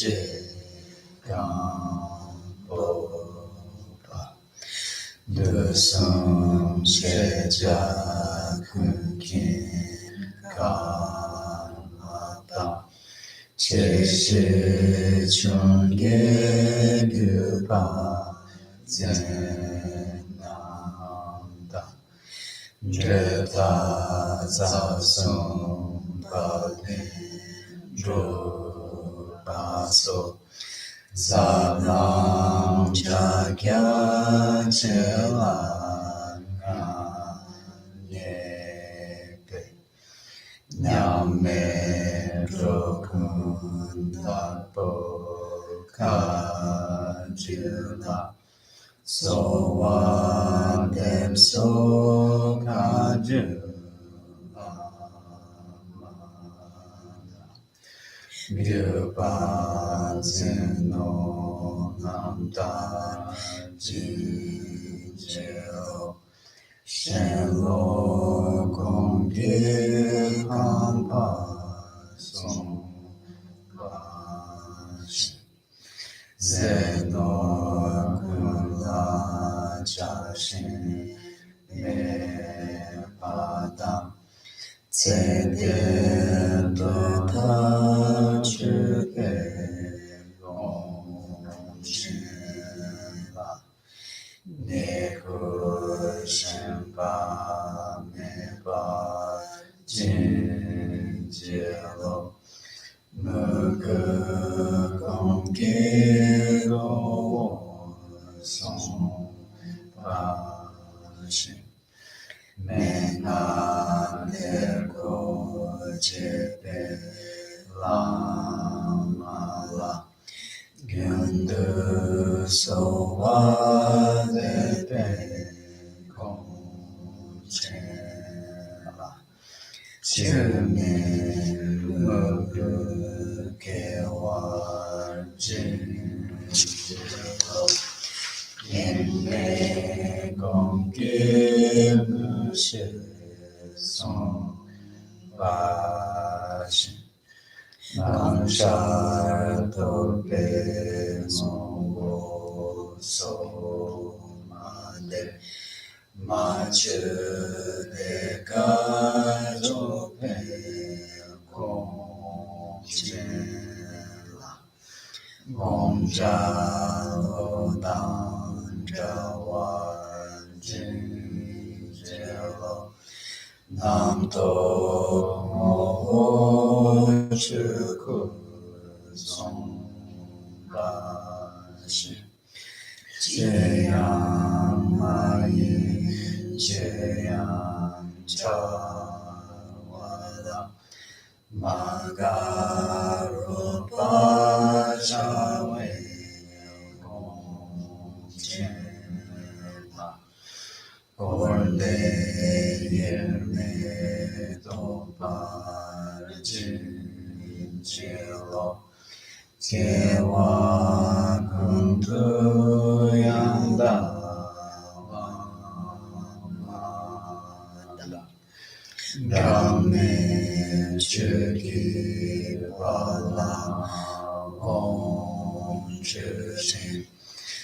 je Gambopa de Sam Sheja Kunkin Kamata Che She Chunge Gupa Zenanda Dreta Zasum Baldin Drupaso Salam Jagya Chelanga Nyepe Nyame Drokunda Pokajuna So Dem So Kajuna Gyupanzino Namda Jijelo Shenlo Gongge Kampa Songbashi Zeno Kula Jashin Me Padam Tsede Dota Chuke Gongshila Neku Shenpa Meba Jinjelo Mugu Gongge Go Songbashi Mena Neko Jepe Lamala Gundu Sowa Depe Konchela Chime Mugu Kewar Jinjelo Yemme Gongge Mushe Son Vashi Namshar Tope Mongo So Mande Machu Deka Jope Gongchela Gongja Lodan Jawar Jinjelo Namto Moho Chuku Zombashi Cheyam Mayin Cheyam Chawada Magarupa Chawe Gongchela Orde Yerme Topar Jinjelo Kewa Kundu Yanda Vamada Rame Chuki Vala Om Chushin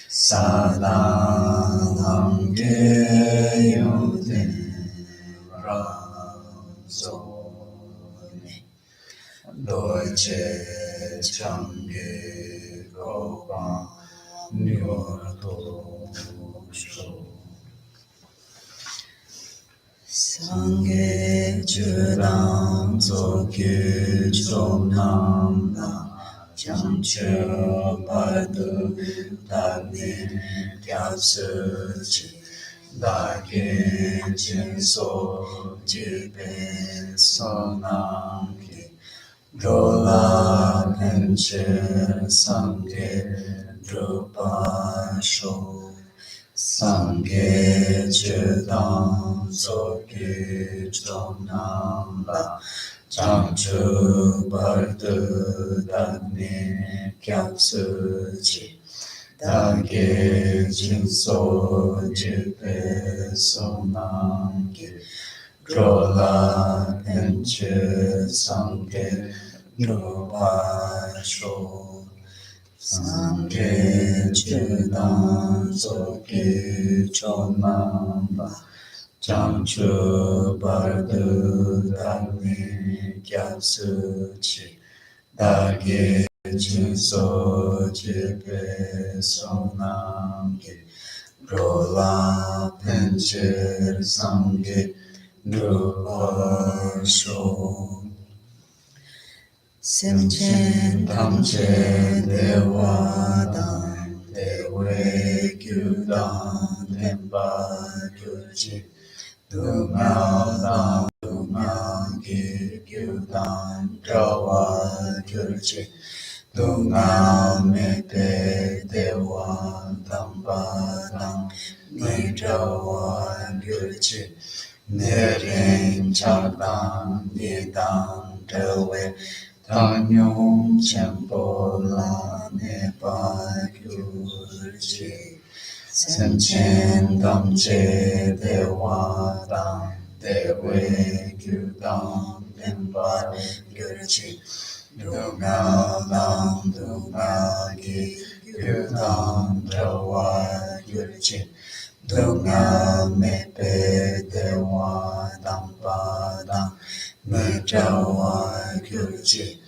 Sadam Yudin Razoni Dorje Change Gopa Nyorto Sange Judam Zokyu Chomnam Jamche Bardor Tulku Rinpoche Dage Jinso Tibet Sonamki Drola Penche Sange Drupasho Sange Chedam Zogi Chomnamba Jamchu Bardor Tulku Dage Jinso Jipe Sonamki Drola Penche Sange Drupasho Sangye Chudan Soki Chonamba Jamchu Bardu Dami Gyatsuchi Dagi Jinso Jipe Sonamgi Rola Penchir Sangi Drupasho Semchen Tamche Dewadan Dewe Gyudan Tempa Gyuchi Dungadan Dungangi Gyudan Jawa Gyuchi Dungan Mepe Dewa Tampadang Mejawa Gyuchi Nerin Chakdan Nidang Dewe Tanyong Champola Nepa Gyurji Semchen Damche Dewa Dam Dewe Gyudam Dempa Gyurji Dunga Dam Dunga Gi Gyudam Dewa Gyurji Dunga Mepe Dewa Dampa Dam Mejawa Gyurji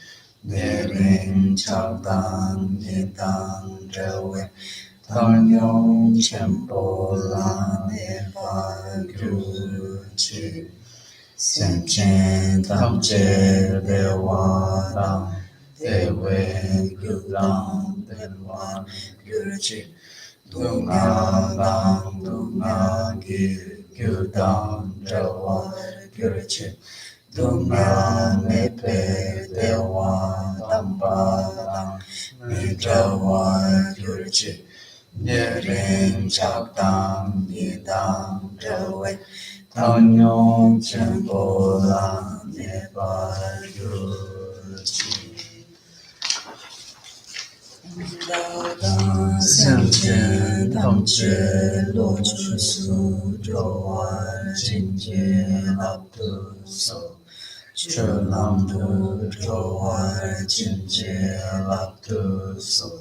Nerin Chakdan Nidang Dewe Tanyong Champola Nepa Gyurji Semchen Tamche Dewa Dam Dewe Gyudam Dewa Gyurji Dunga Dam Dunga Gi Gyudam Dewa Gyurji Dunga Mepe Dewa Dampa Mejawa Gyurji Nerin Chakdam Nidam Dewe Tanyong Champola Nepa Gyurji Semchen Tamche Lochu Su Jowar Jinje Laptu So Chulamdu Jowar Jinje Laptu So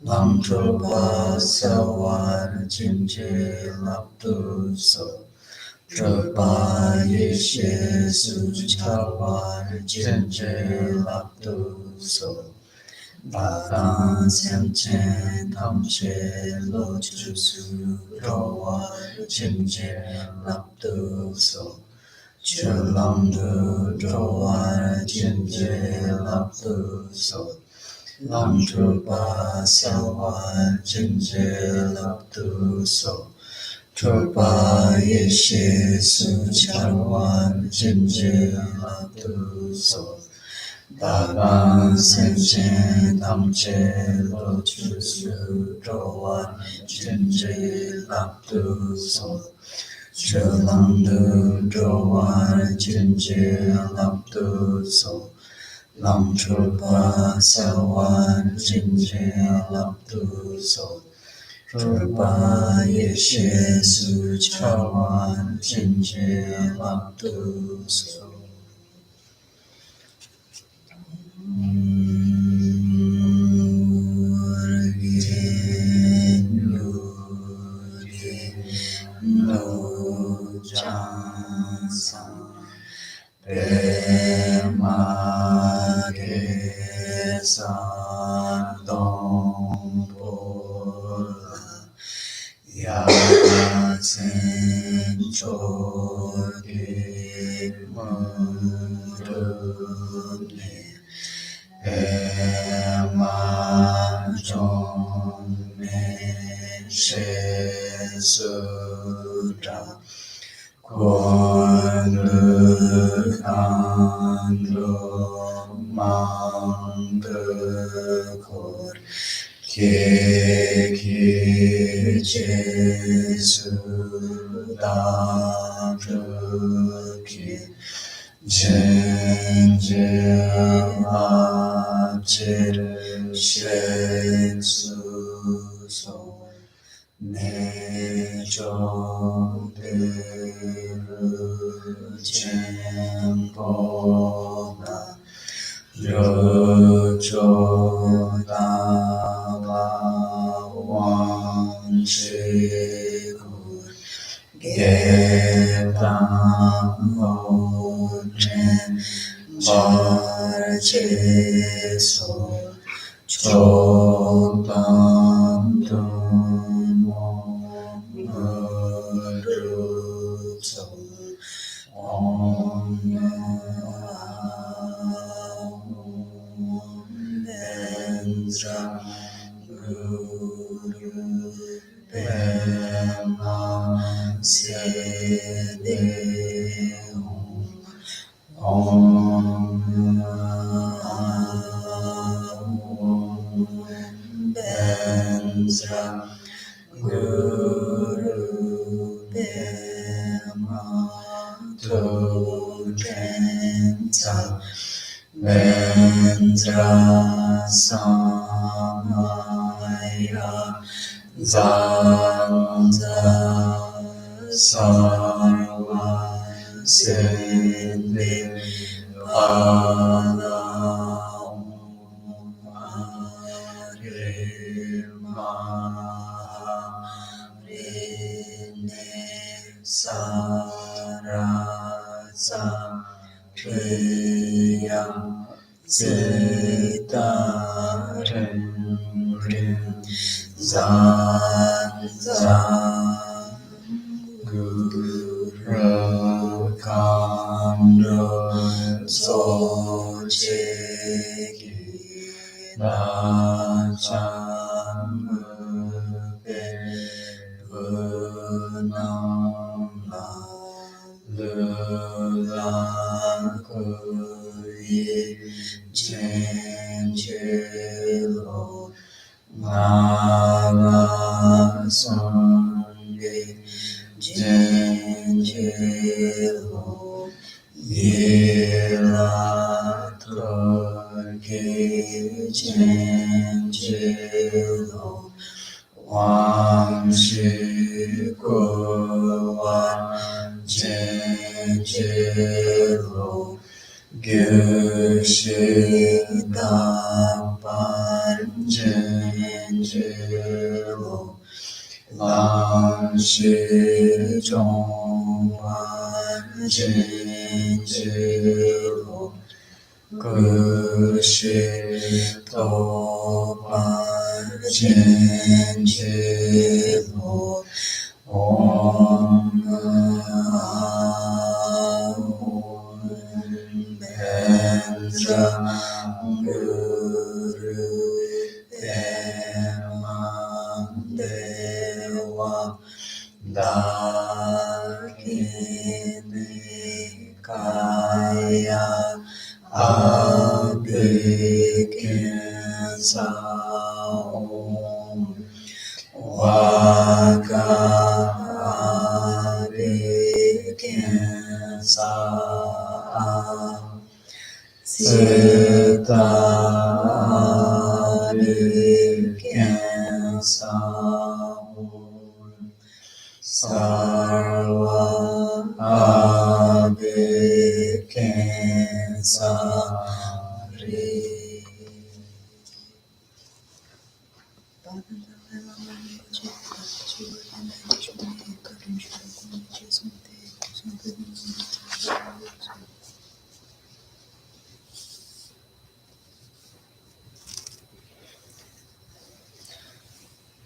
Lamtrupa Sawar Jinje Laptu So Trupa Yeshe Suchawar Jinje Laptu So Badan Semchen Tamche Lochu Su Jowar Jinje Laptu So Chulamdu Jowar Jinje Laptu So Lamtrupa Sawar Jinje Laptu So Trupa Yeshe Suchawar Jinje Laptu So Badan Semchen Tamche Lochu Su Jowar Jinje Laptu So Chulamdu Jowar Jinje Laptu So Lamtrupa Sawar Jinje Laptu So Trupa Yeshe Suchawar Jinje Laptu So No Jansan Pemage Sardon Pola Yasen Chodi Muruni Ema John Meshe Sudra Kondu Kandu Mandu Kor Keki Jesu Dabruki Jenje Achir Shesu So Nejo Deru Jempola Yojo Terchen Barway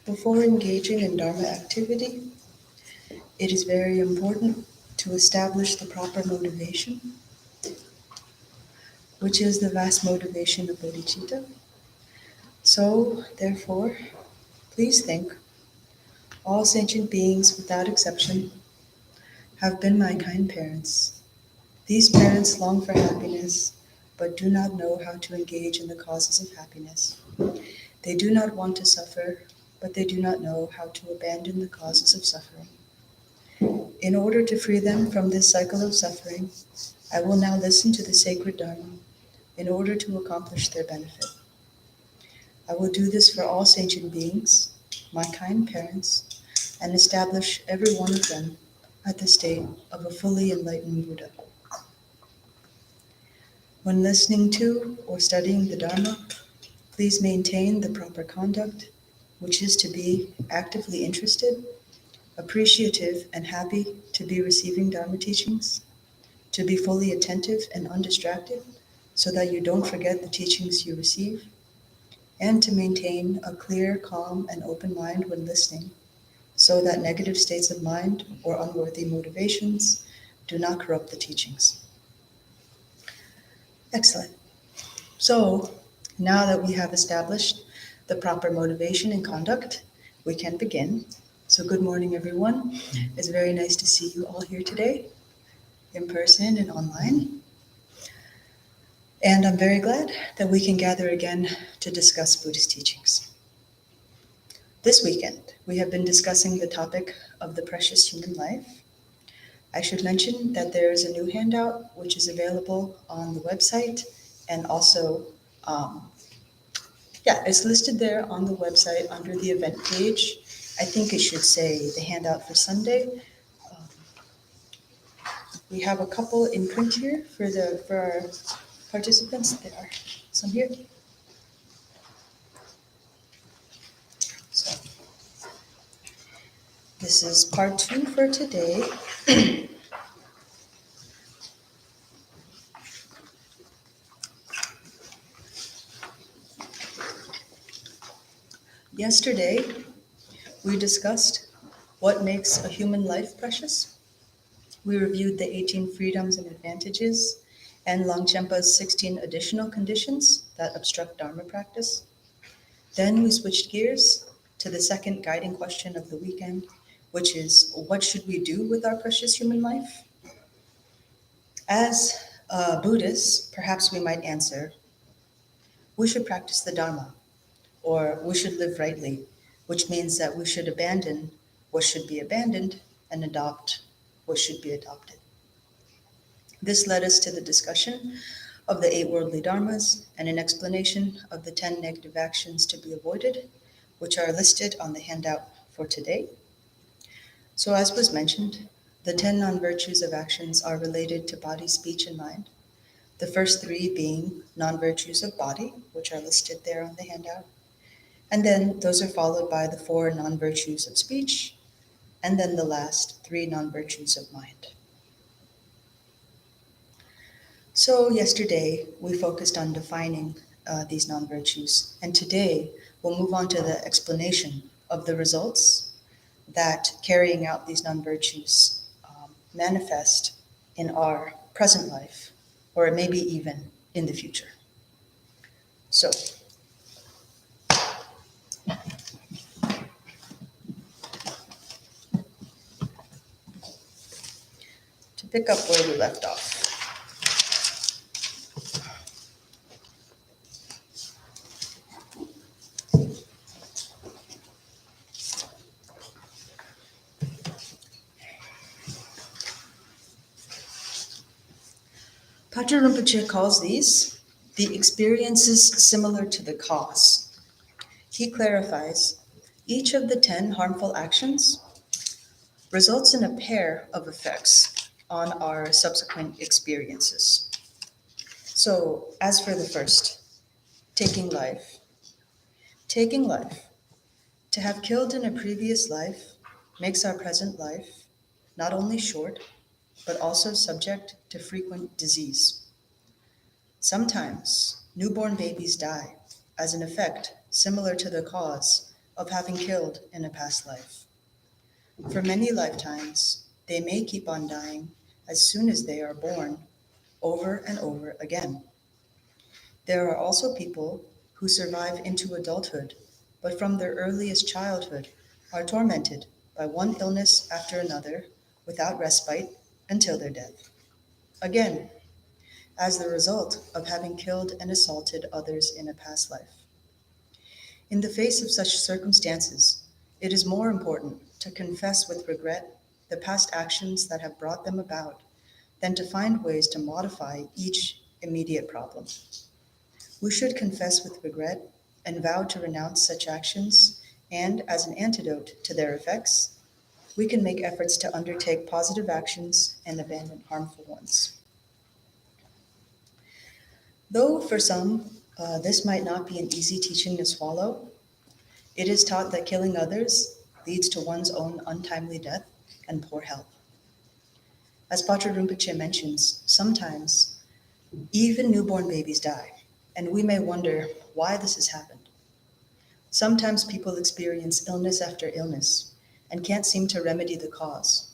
Before engaging in Dharma activity, it is very important to establish the proper motivation, which is the vast motivation of bodhicitta. So, therefore, please think, all sentient beings without exception have been my kind parents. These parents long for happiness, but do not know how to engage in the causes of happiness. They do not want to suffer, but they do not know how to abandon the causes of suffering. In order to free them from this cycle of suffering, I will now listen to the sacred Dharma in order to accomplish their benefit. I will do this for all sentient beings, my kind parents, and establish every one of them at the state of a fully enlightened Buddha. When listening to or studying the Dharma, please maintain the proper conduct, which is to be actively interested, appreciative, and happy to be receiving Dharma teachings, to be fully attentive and undistracted so that you don't forget the teachings you receive, and to maintain a clear, calm, and open mind when listening so that negative states of mind or unworthy motivations do not corrupt the teachings. Excellent. So now that we have established the proper motivation and conduct, we can begin. So good morning, everyone. It's very nice to see you all here today, in person and online. And I'm very glad that we can gather again to discuss Buddhist teachings. This weekend, we have been discussing the topic of the precious human life. I should mention that there is a new handout which is available on the website, and also, it's listed there on the website under the event page. I think it should say the handout for Sunday. We have a couple in print here for our participants. There are some here. So this is part 2 for today. Yesterday, we discussed what makes a human life precious. We reviewed the 18 freedoms and advantages and Longchenpa's 16 additional conditions that obstruct Dharma practice. Then we switched gears to the second guiding question of the weekend, which is, what should we do with our precious human life? As Buddhists, perhaps we might answer, we should practice the Dharma, or we should live rightly, which means that we should abandon what should be abandoned and adopt what should be adopted. This led us to the discussion of the 8 worldly dharmas and an explanation of the 10 negative actions to be avoided, which are listed on the handout for today. So as was mentioned, the 10 non-virtues of actions are related to body, speech, and mind. The first 3 being non-virtues of body, which are listed there on the handout. And then those are followed by the 4 non-virtues of speech, and then the last 3 non-virtues of mind. So yesterday, we focused on defining these non-virtues, and today we'll move on to the explanation of the results that carrying out these non-virtues manifest in our present life, or maybe even in the future. So, to pick up where we left off. Patrul Rinpoche calls these the experiences similar to the cause. He clarifies, each of the 10 harmful actions results in a pair of effects on our subsequent experiences. So, as for the first, taking life. Taking life, to have killed in a previous life, makes our present life not only short, but also subject to frequent disease. Sometimes, newborn babies die as an effect similar to the cause of having killed in a past life. For many lifetimes, they may keep on dying as soon as they are born, over and over again. There are also people who survive into adulthood, but from their earliest childhood are tormented by one illness after another without respite until their death. Again, as the result of having killed and assaulted others in a past life. In the face of such circumstances, it is more important to confess with regret the past actions that have brought them about than to find ways to modify each immediate problem. We should confess with regret and vow to renounce such actions, and as an antidote to their effects, we can make efforts to undertake positive actions and abandon harmful ones. Though for some, this might not be an easy teaching to swallow, it is taught that killing others leads to one's own untimely death and poor health. As Patrul Rinpoche mentions, sometimes even newborn babies die, and we may wonder why this has happened. Sometimes people experience illness after illness and can't seem to remedy the cause.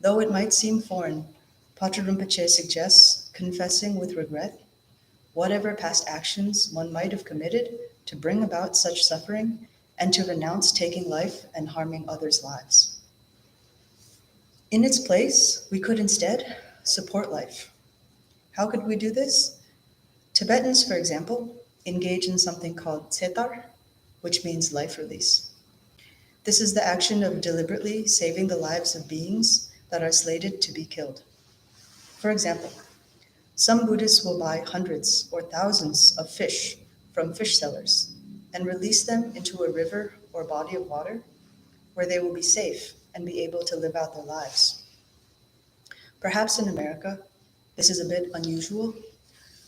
Though it might seem foreign, Patrul Rinpoche suggests confessing with regret whatever past actions one might have committed to bring about such suffering and to renounce taking life and harming others' lives. In its place, we could instead support life. How could we do this? Tibetans, for example, engage in something called tsetar, which means life release. This is the action of deliberately saving the lives of beings that are slated to be killed. For example, some Buddhists will buy hundreds or thousands of fish from fish sellers and release them into a river or body of water where they will be safe and be able to live out their lives. Perhaps in America, this is a bit unusual,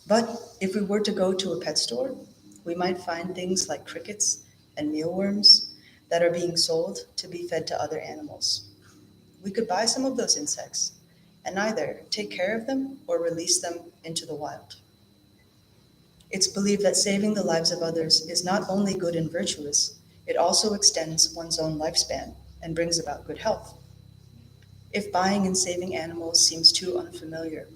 but if we were to go to a pet store, we might find things like crickets and mealworms that are being sold to be fed to other animals. We could buy some of those insects and either take care of them or release them into the wild. It's believed that saving the lives of others is not only good and virtuous, it also extends one's own lifespan and brings about good health. If buying and saving animals seems too unfamiliar,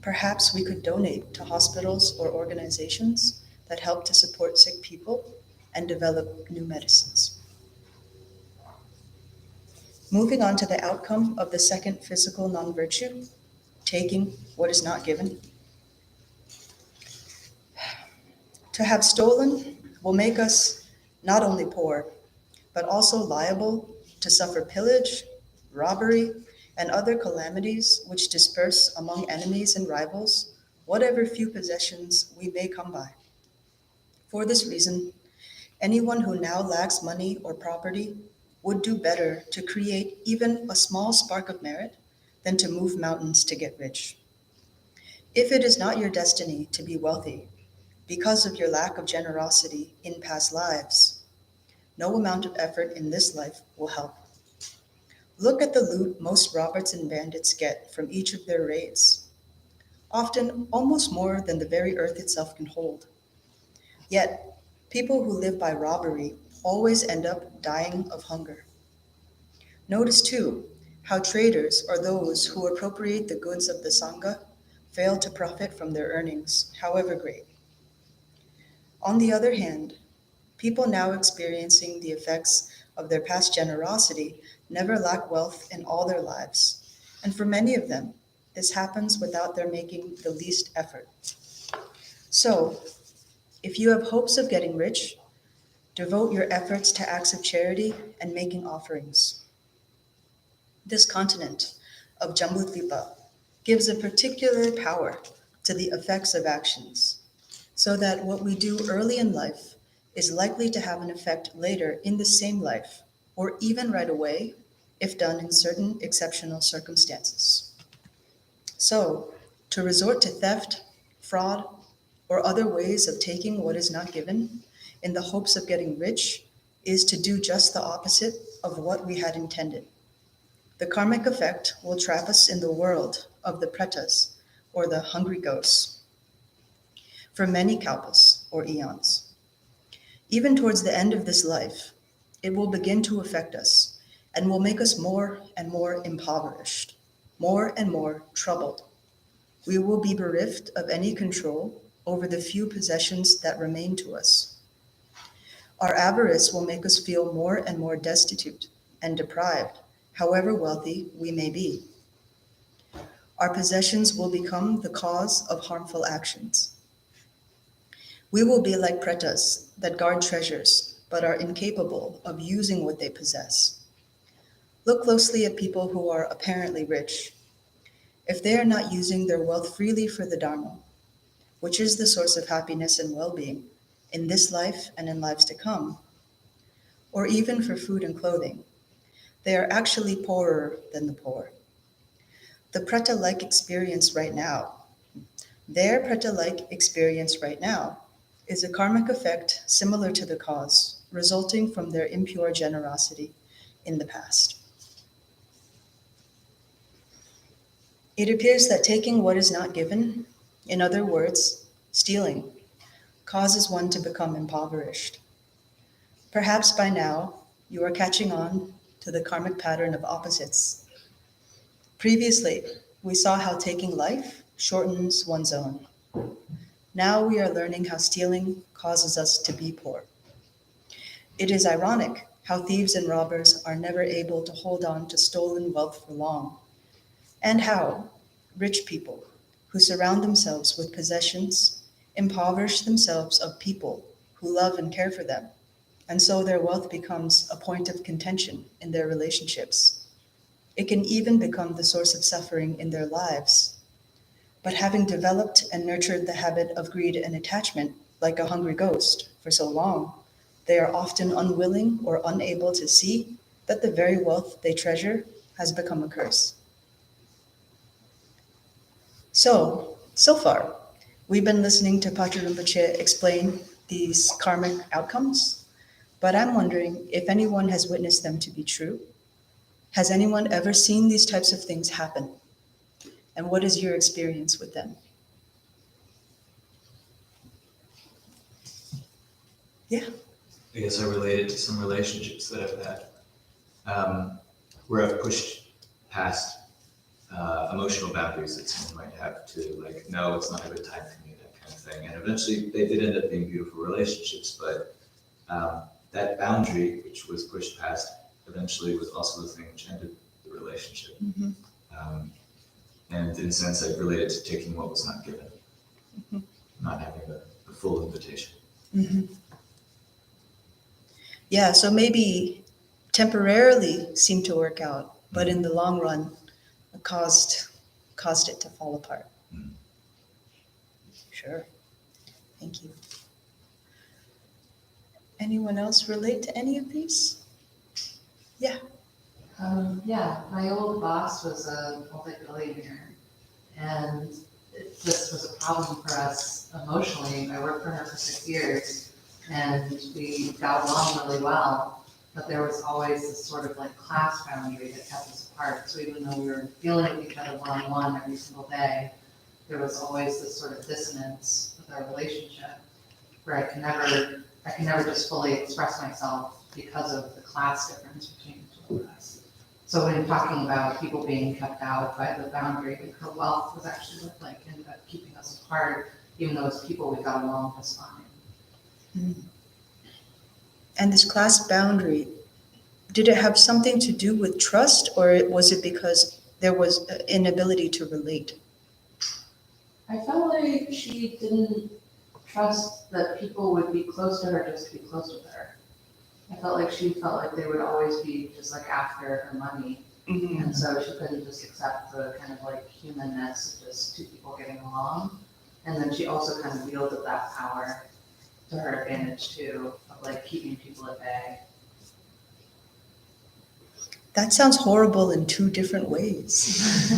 perhaps we could donate to hospitals or organizations that help to support sick people and develop new medicines. Moving on to the outcome of the second physical non-virtue, taking what is not given. To have stolen will make us not only poor, but also liable to suffer pillage, robbery, and other calamities which disperse among enemies and rivals whatever few possessions we may come by. For this reason, anyone who now lacks money or property would do better to create even a small spark of merit than to move mountains to get rich. If it is not your destiny to be wealthy because of your lack of generosity in past lives, no amount of effort in this life will help. Look at the loot most robbers and bandits get from each of their raids, often almost more than the very earth itself can hold. Yet, people who live by robbery always end up dying of hunger. Notice too how traders or those who appropriate the goods of the Sangha fail to profit from their earnings, however great. On the other hand, people now experiencing the effects of their past generosity never lack wealth in all their lives, and for many of them, this happens without their making the least effort. So, if you have hopes of getting rich, devote your efforts to acts of charity and making offerings. This continent of Jambudvipa gives a particular power to the effects of actions, so that what we do early in life is likely to have an effect later in the same life, or even right away, if done in certain exceptional circumstances. So, to resort to theft, fraud, or other ways of taking what is not given in the hopes of getting rich is to do just the opposite of what we had intended. The karmic effect will trap us in the world of the pretas, or the hungry ghosts, for many kalpas, or eons. Even towards the end of this life, it will begin to affect us and will make us more and more impoverished, more and more troubled. We will be bereft of any control over the few possessions that remain to us. Our avarice will make us feel more and more destitute and deprived, however wealthy we may be. Our possessions will become the cause of harmful actions. We will be like pretas that guard treasures, but are incapable of using what they possess. Look closely at people who are apparently rich. If they are not using their wealth freely for the Dharma, which is the source of happiness and well-being in this life and in lives to come, or even for food and clothing, they are actually poorer than the poor. The preta-like experience right now, their preta-like experience right now, is a karmic effect similar to the cause, resulting from their impure generosity in the past. It appears that taking what is not given, in other words, stealing, causes one to become impoverished. Perhaps by now, you are catching on to the karmic pattern of opposites. Previously, we saw how taking life shortens one's own. Now we are learning how stealing causes us to be poor. It is ironic how thieves and robbers are never able to hold on to stolen wealth for long, and how rich people who surround themselves with possessions impoverish themselves of people who love and care for them, and so their wealth becomes a point of contention in their relationships. It can even become the source of suffering in their lives. But having developed and nurtured the habit of greed and attachment, like a hungry ghost, for so long, they are often unwilling or unable to see that the very wealth they treasure has become a curse. So far, we've been listening to Patrul Rinpoche explain these karmic outcomes, but I'm wondering if anyone has witnessed them to be true. Has anyone ever seen these types of things happen? And what is your experience with them? Yeah. I guess I related to some relationships that I've had, where I've pushed past emotional boundaries that someone might have to, like, no, it's not a good time for me, that kind of thing. And eventually they did end up being beautiful relationships, but that boundary, which was pushed past, eventually was also the thing which ended the relationship. Mm-hmm. And in a sense, I related to taking what was not given, not having the full invitation. Mm-hmm. Yeah, so maybe temporarily seemed to work out, but in the long run, it caused it to fall apart. Mm. Sure. Thank you. Anyone else relate to any of these? Yeah. Yeah, my old boss was a multi-billionaire, and it just was a problem for us emotionally. I worked for her for 6 years, and we got along really well, but there was always this sort of like class boundary that kept us apart. So even though we were dealing with each other one-on-one every single day, there was always this sort of dissonance with our relationship, where I can never just fully express myself because of the class difference between the two of us. So when talking about people being kept out by the boundary, like her wealth was actually what like ended up keeping us apart, even though as people we got along just fine. And this class boundary, did it have something to do with trust, or was it because there was an inability to relate? I felt like she didn't trust that people would be close to her just to be close with her. I felt like she felt like they would always be just like after her money. Mm-hmm. And so she couldn't just accept the kind of like humanness of just two people getting along. And then she also kind of wielded that power to her advantage too, of like keeping people at bay. That sounds horrible in two different ways.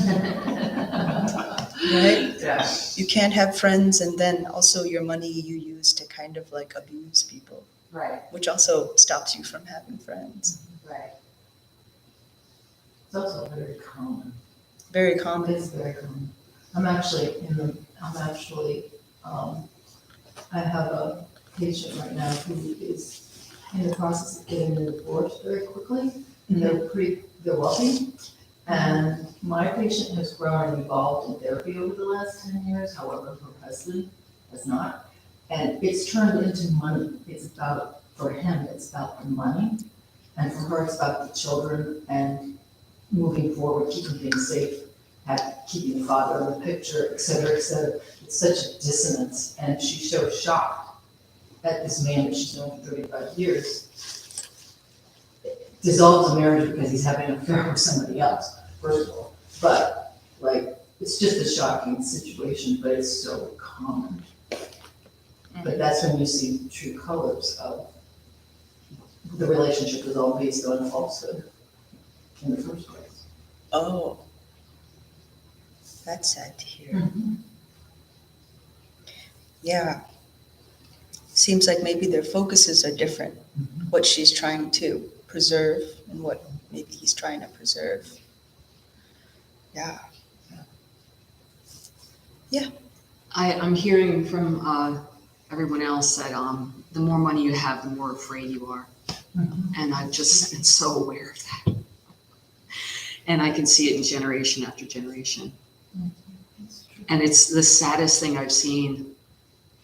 Right? Yeah. You can't have friends and then also your money you use to kind of like abuse people, Right, which also stops you from having friends. right. It's also very common. Very It common. is very common. I have a patient right now who is in the process of getting a divorce very quickly, and they're wealthy. And my patient has grown and evolved in therapy over the last 10 years, however, her husband has not. And it's turned into money. For him, it's about the money. And for her, it's about the children and moving forward, keeping things safe, keeping the father in the picture, et cetera, et cetera. It's such a dissonance. And she's so shocked at this man that she's known for 35 years. Dissolves the marriage because he's having an affair with somebody else, first of all. But, like, it's just a shocking situation, but it's so common. But that's when you see true colors of the relationship is all based on falsehood in the first place. Oh, that's sad to hear. Mm-hmm. Yeah. Seems like maybe their focuses are different. Mhm. What she's trying to preserve and what maybe he's trying to preserve. Yeah. I'm hearing from everyone else that the more money you have, the more afraid you are. And I've just been so aware of that. And I can see it in generation after generation. And it's the saddest thing I've seen,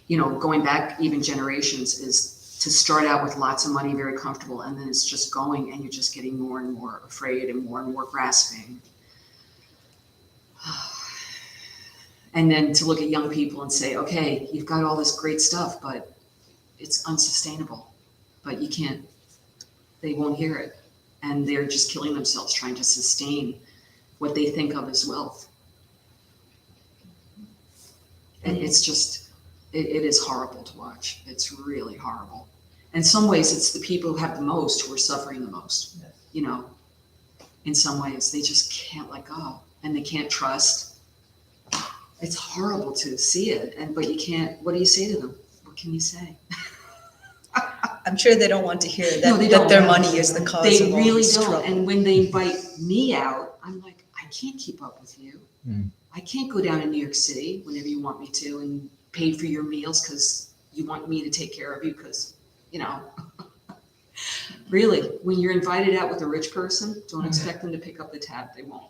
going back even generations, is to start out with lots of money, very comfortable, and then it's just going and you're just getting more and more afraid and more grasping. And then to look at young people and say, okay, you've got all this great stuff, but it's unsustainable. But you can't, they won't hear it. And they're just killing themselves trying to sustain what they think of as wealth. And it's just, it is horrible to watch. It's really horrible. In some ways, it's the people who have the most who are suffering the most. In some ways, they just can't let go and they can't trust. It's horrible to see it, but you can't. What do you say to them? What can you say? I'm sure they don't want to hear that, No, they that don't. their money is the cause They of all really this don't. trouble. And when they invite me out, I'm like, I can't keep up with you. I can't go down to New York City whenever you want me to and pay for your meals because you want me to take care of you because, Really, when you're invited out with a rich person, don't expect them to pick up the tab. They won't.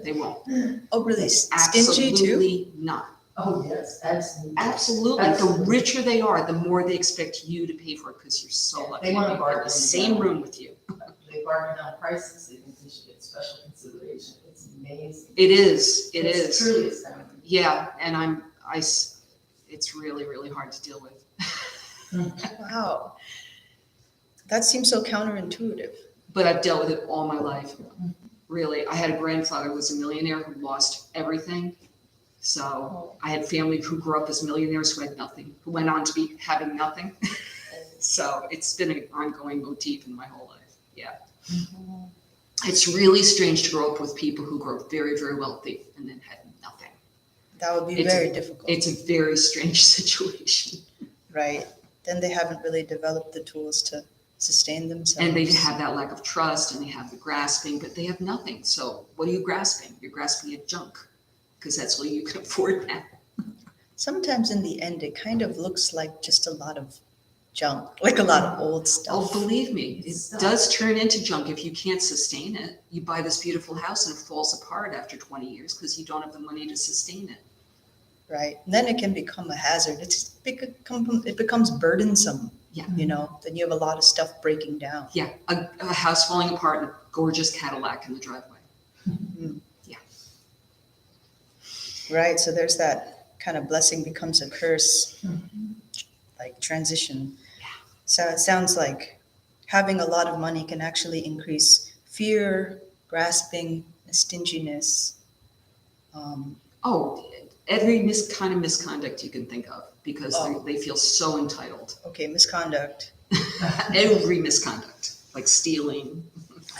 They won't. Oh, really? Stingy too? Absolutely not. Oh, yes, absolutely. Absolutely. Absolutely. The richer they are, the more they expect you to pay for it because you're so lucky They to want be to in bargain the same down. room with you. They bargain down prices, they think they should get special consideration. It's amazing. It is. It It's is. truly astounding. Yeah, and it's really, really hard to deal with. Wow. That seems so counterintuitive. But I've dealt with it all my life. Really, I had a grandfather who was a millionaire who lost everything. So I had family who grew up as millionaires who had nothing, who went on to be having nothing. So it's been an ongoing motif in my whole life. Yeah. It's really strange to grow up with people who grew up very, very wealthy and then had nothing. That would be It's very difficult. It's a very strange situation. Right. Then they haven't really developed the tools to sustain themselves. And they have that lack of trust and they have the grasping, but they have nothing. So what are you grasping? You're grasping at junk because that's all you can afford now. Sometimes in the end, it kind of looks like just a lot of junk, like a lot of old Oh, stuff. believe me, it does turn into junk if you can't sustain it. You buy this beautiful house and it falls apart after 20 years because you don't have the money to sustain it. Right. And then it can become a hazard. It becomes burdensome. Yeah. Then you have a lot of stuff breaking down. Yeah, a house falling apart and a gorgeous Cadillac in the driveway. Yeah. Right. So there's that kind of blessing becomes a curse, like transition. Yeah. So it sounds like having a lot of money can actually increase fear, grasping, stinginess. Every kind of misconduct you can think of because Oh. they feel so entitled. Okay, misconduct. Every misconduct, like stealing.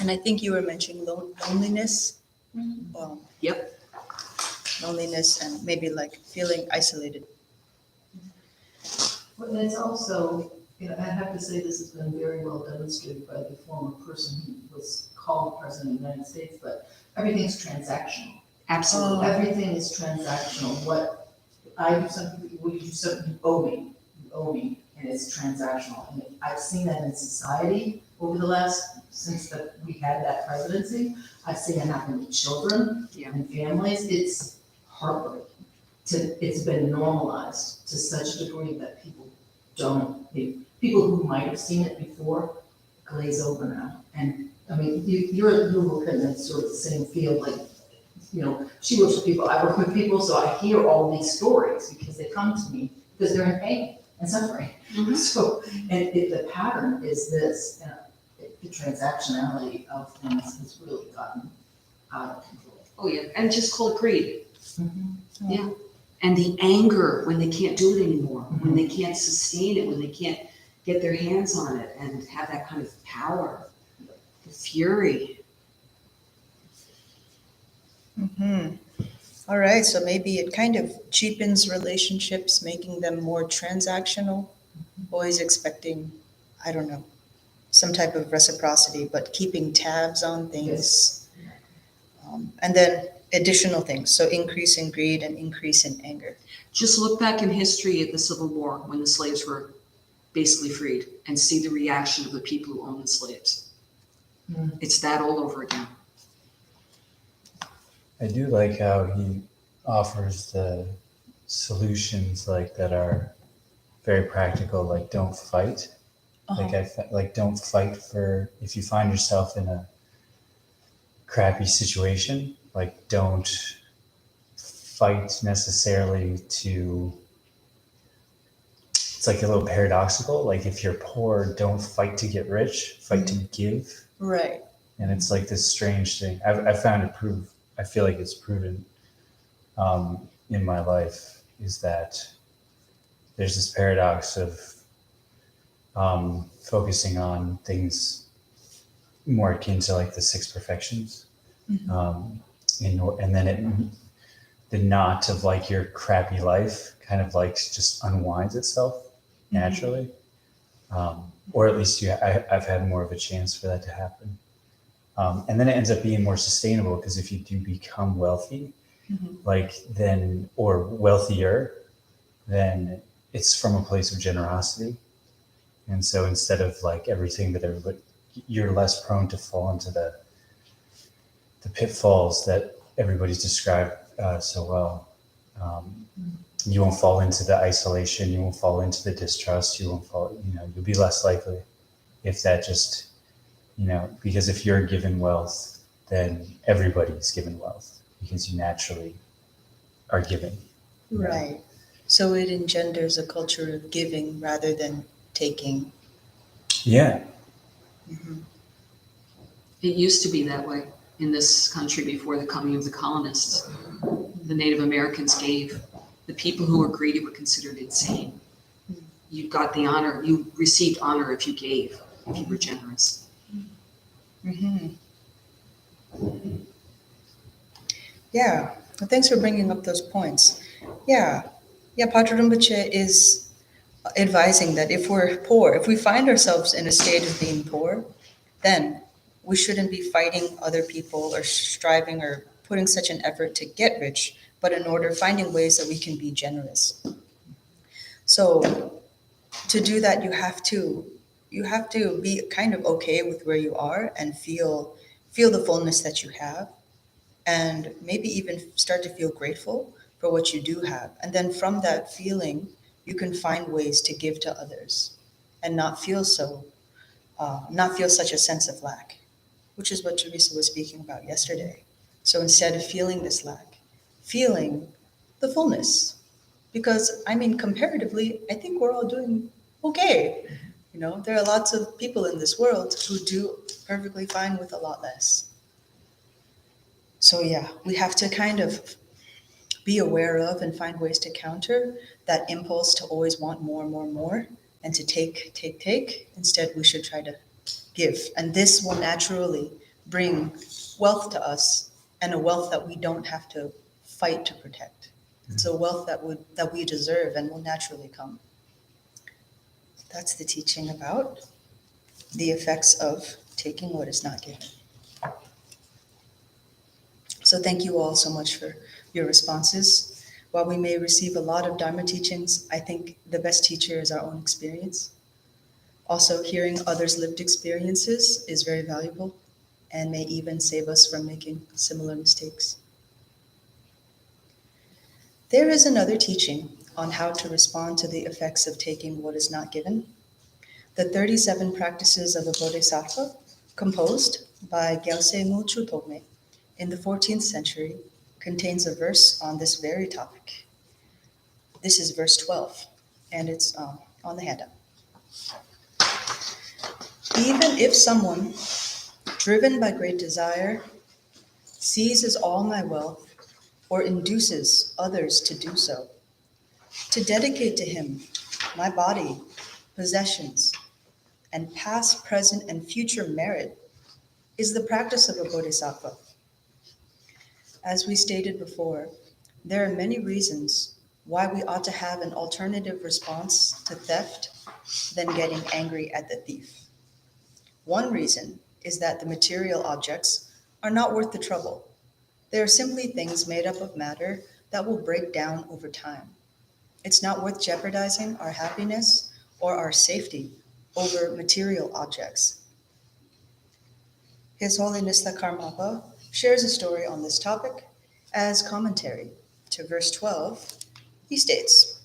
And I think you were mentioning loneliness. Yep. Loneliness and maybe like feeling isolated. Well, and it's also, I have to say this has been very well demonstrated by the former person who was called President of the United States, but everything's transactional. Absolutely. Everything is transactional. What I do something, you do something, you owe me, and it's transactional. And I've seen that in society over the since we had that presidency. I've seen it happen with children and families. It's heartbreaking. It's been normalized to such a degree that people who might have seen it before glaze over now. And I mean, you work in that sort of the same field, like, she works with people, I work with people, so I hear all these stories because they come to me because they're in pain and suffering. Mhm. So, and the pattern is this, the transactionality of things has really gotten out of control. Oh, yeah. And just call it greed. Yeah. And the anger when they can't do it anymore, when they can't sustain it, when they can't get their hands on it and have that kind of power, the fury. All right, so maybe it kind of cheapens relationships, making them more transactional, always expecting, I don't know, some type of reciprocity, but keeping tabs on things. And then additional things. So increase in greed and increase in anger. Just look back in history at the Civil War when the slaves were basically freed and see the reaction of the people who owned the slaves. It's that all over again. I do like how he offers the solutions like that are very practical, like don't fight. Like don't fight for, if you find yourself in a crappy situation, like don't fight necessarily to, it's like a little paradoxical, like if you're poor, don't fight to get rich, fight to give. Right. And it's like this strange thing. I found it I feel like it's proven in my life, is that there's this paradox of focusing on things more akin to like the 6 perfections. And then the knot of like your crappy life kind of like just unwinds itself naturally. Or at least I've had more of a chance for that to happen. And then it ends up being more sustainable, because if you do become wealthy, like then, or wealthier, then it's from a place of generosity. And so instead of like everything that everybody, you're less prone to fall into the pitfalls that everybody's described so well. You won't fall into the isolation, you won't fall into the distrust, you won't fall, you'll be less likely if that just, because if you're given wealth, then everybody's given wealth, because you naturally are giving. Right. So it engenders a culture of giving rather than taking. Yeah. It used to be that way in this country before the coming of the colonists. The Native Americans gave. The people who were greedy were considered insane. You got the honor, you received honor if you gave, if you were generous. Yeah. Well, thanks for bringing up those points. Yeah. Bardor Rinpoche is advising that if we're poor, if we find ourselves in a state of being poor, then we shouldn't be fighting other people or striving or putting such an effort to get rich, but in order finding ways that we can be generous. So to do that, you have to be kind of okay with where you are and feel the fullness that you have, and maybe even start to feel grateful for what you do have. And then from that feeling, you can find ways to give to others and not feel such a sense of lack, which is what Teresa was speaking about yesterday. So instead of feeling this lack, feeling the fullness. Because, comparatively, I think we're all doing okay. There are lots of people in this world who do perfectly fine with a lot less. So yeah, we have to kind of be aware of and find ways to counter that impulse to always want more and more and more, and to take. Instead, we should try to give. And this will naturally bring wealth to us, and a wealth that we don't have to fight to protect. It's a wealth that we deserve and will naturally come. That's the teaching about the effects of taking what is not given. So thank you all so much for your responses. While we may receive a lot of Dharma teachings, I think the best teacher is our own experience. Also, hearing others' lived experiences is very valuable and may even save us from making similar mistakes. There is another teaching on how to respond to the effects of taking what is not given. The 37 Practices of a Bodhisattva, composed by Gyaltse Ngulchu Togme in the 14th century, contains a verse on this very topic. This is verse 12, and it's on the handout. Even if someone, driven by great desire, seizes all my wealth or induces others to do so, to dedicate to him my body, possessions, and past, present, and future merit, is the practice of a bodhisattva. As we stated before, there are many reasons why we ought to have an alternative response to theft than getting angry at the thief. One reason is that the material objects are not worth the trouble, They are simply things made up of matter that will break down over time. It's not worth jeopardizing our happiness or our safety over material objects. His Holiness the Karmapa shares a story on this topic as commentary to verse 12. He states,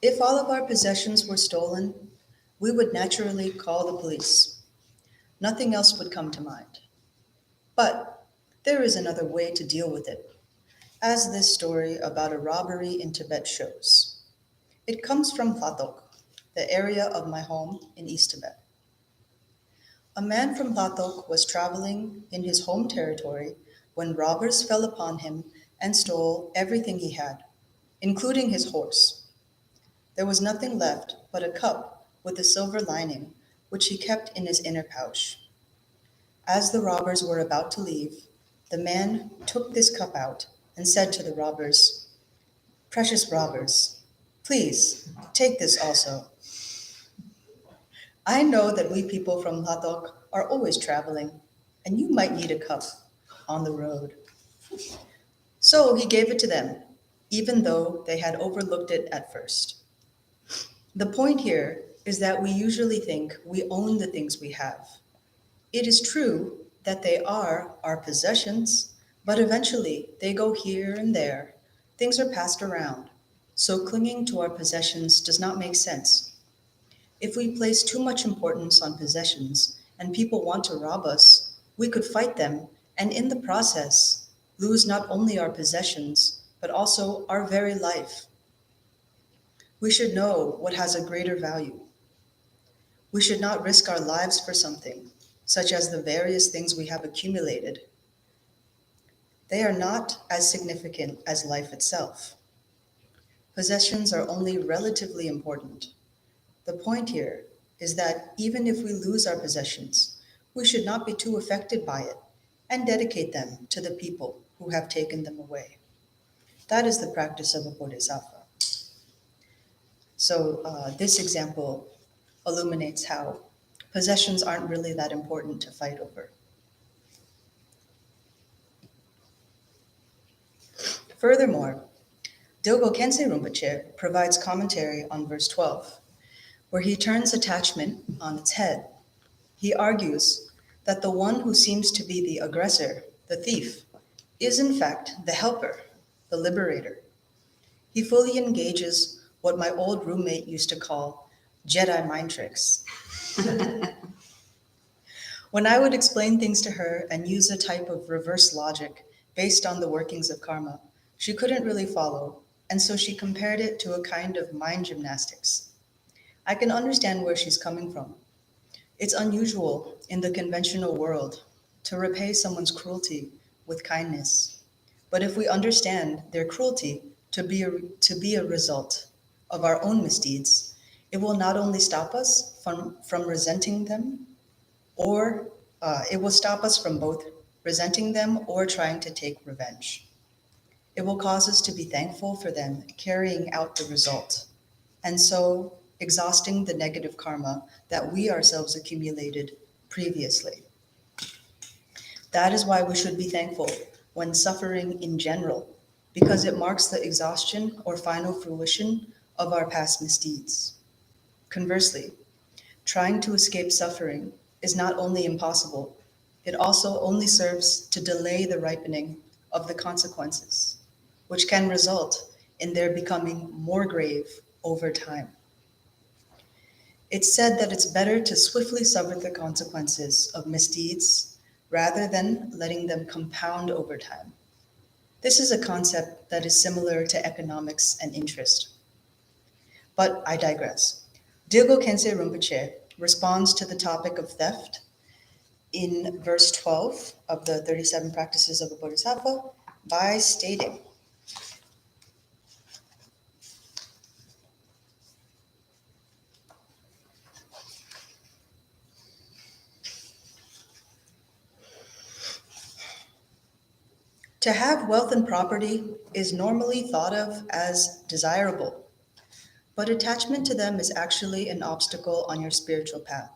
if all of our possessions were stolen, we would naturally call the police. Nothing else would come to mind. But there is another way to deal with it, as this story about a robbery in Tibet shows. It comes from Platok, the area of my home in East Tibet. A man from Platok was traveling in his home territory when robbers fell upon him and stole everything he had, including his horse. There was nothing left but a cup with a silver lining, which he kept in his inner pouch. As the robbers were about to leave, the man took this cup out and said to the robbers, "Precious robbers, please take this also. I know that we people from Latok are always traveling, and you might need a cup on the road." So he gave it to them, even though they had overlooked it at first. The point here is that we usually think we own the things we have. It is true that they are our possessions, but eventually they go here and there. Things are passed around, so clinging to our possessions does not make sense. If we place too much importance on possessions and people want to rob us, we could fight them and in the process lose not only our possessions, but also our very life. We should know what has a greater value. We should not risk our lives for something, such as the various things we have accumulated. They are not as significant as life itself. Possessions are only relatively important. The point here is that even if we lose our possessions, we should not be too affected by it and dedicate them to the people who have taken them away. That is the practice of a bodhisattva. So this example illuminates how possessions aren't really that important to fight over. Furthermore, Dilgo Khyentse Rinpoche provides commentary on verse 12, where he turns attachment on its head. He argues that the one who seems to be the aggressor, the thief, is in fact the helper, the liberator. He fully engages what my old roommate used to call Jedi mind tricks. When I would explain things to her and use a type of reverse logic based on the workings of karma, she couldn't really follow, and so she compared it to a kind of mind gymnastics. I can understand where she's coming from. It's unusual in the conventional world to repay someone's cruelty with kindness. But if we understand their cruelty to be a result of our own misdeeds, it will not only stop us from resenting them, or it will stop us from both resenting them or trying to take revenge. It will cause us to be thankful for them carrying out the result, and so exhausting the negative karma that we ourselves accumulated previously. That is why we should be thankful when suffering in general, because it marks the exhaustion or final fruition of our past misdeeds. Conversely, trying to escape suffering is not only impossible, it also only serves to delay the ripening of the consequences, which can result in their becoming more grave over time. It's said that it's better to swiftly suffer the consequences of misdeeds rather than letting them compound over time. This is a concept that is similar to economics and interest. But I digress. Dilgo Khyentse Rinpoche responds to the topic of theft in verse 12 of the 37 Practices of a Bodhisattva by stating, to have wealth and property is normally thought of as desirable, but attachment to them is actually an obstacle on your spiritual path.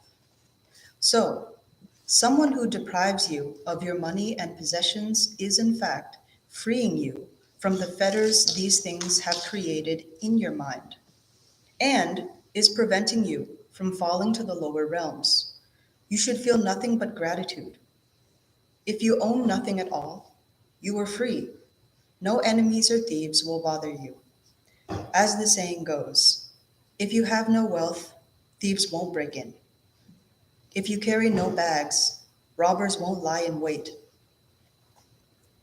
So, someone who deprives you of your money and possessions is in fact freeing you from the fetters these things have created in your mind, and is preventing you from falling to the lower realms. You should feel nothing but gratitude. If you own nothing at all, you are free. No enemies or thieves will bother you. As the saying goes, if you have no wealth, thieves won't break in. If you carry no bags, robbers won't lie in wait.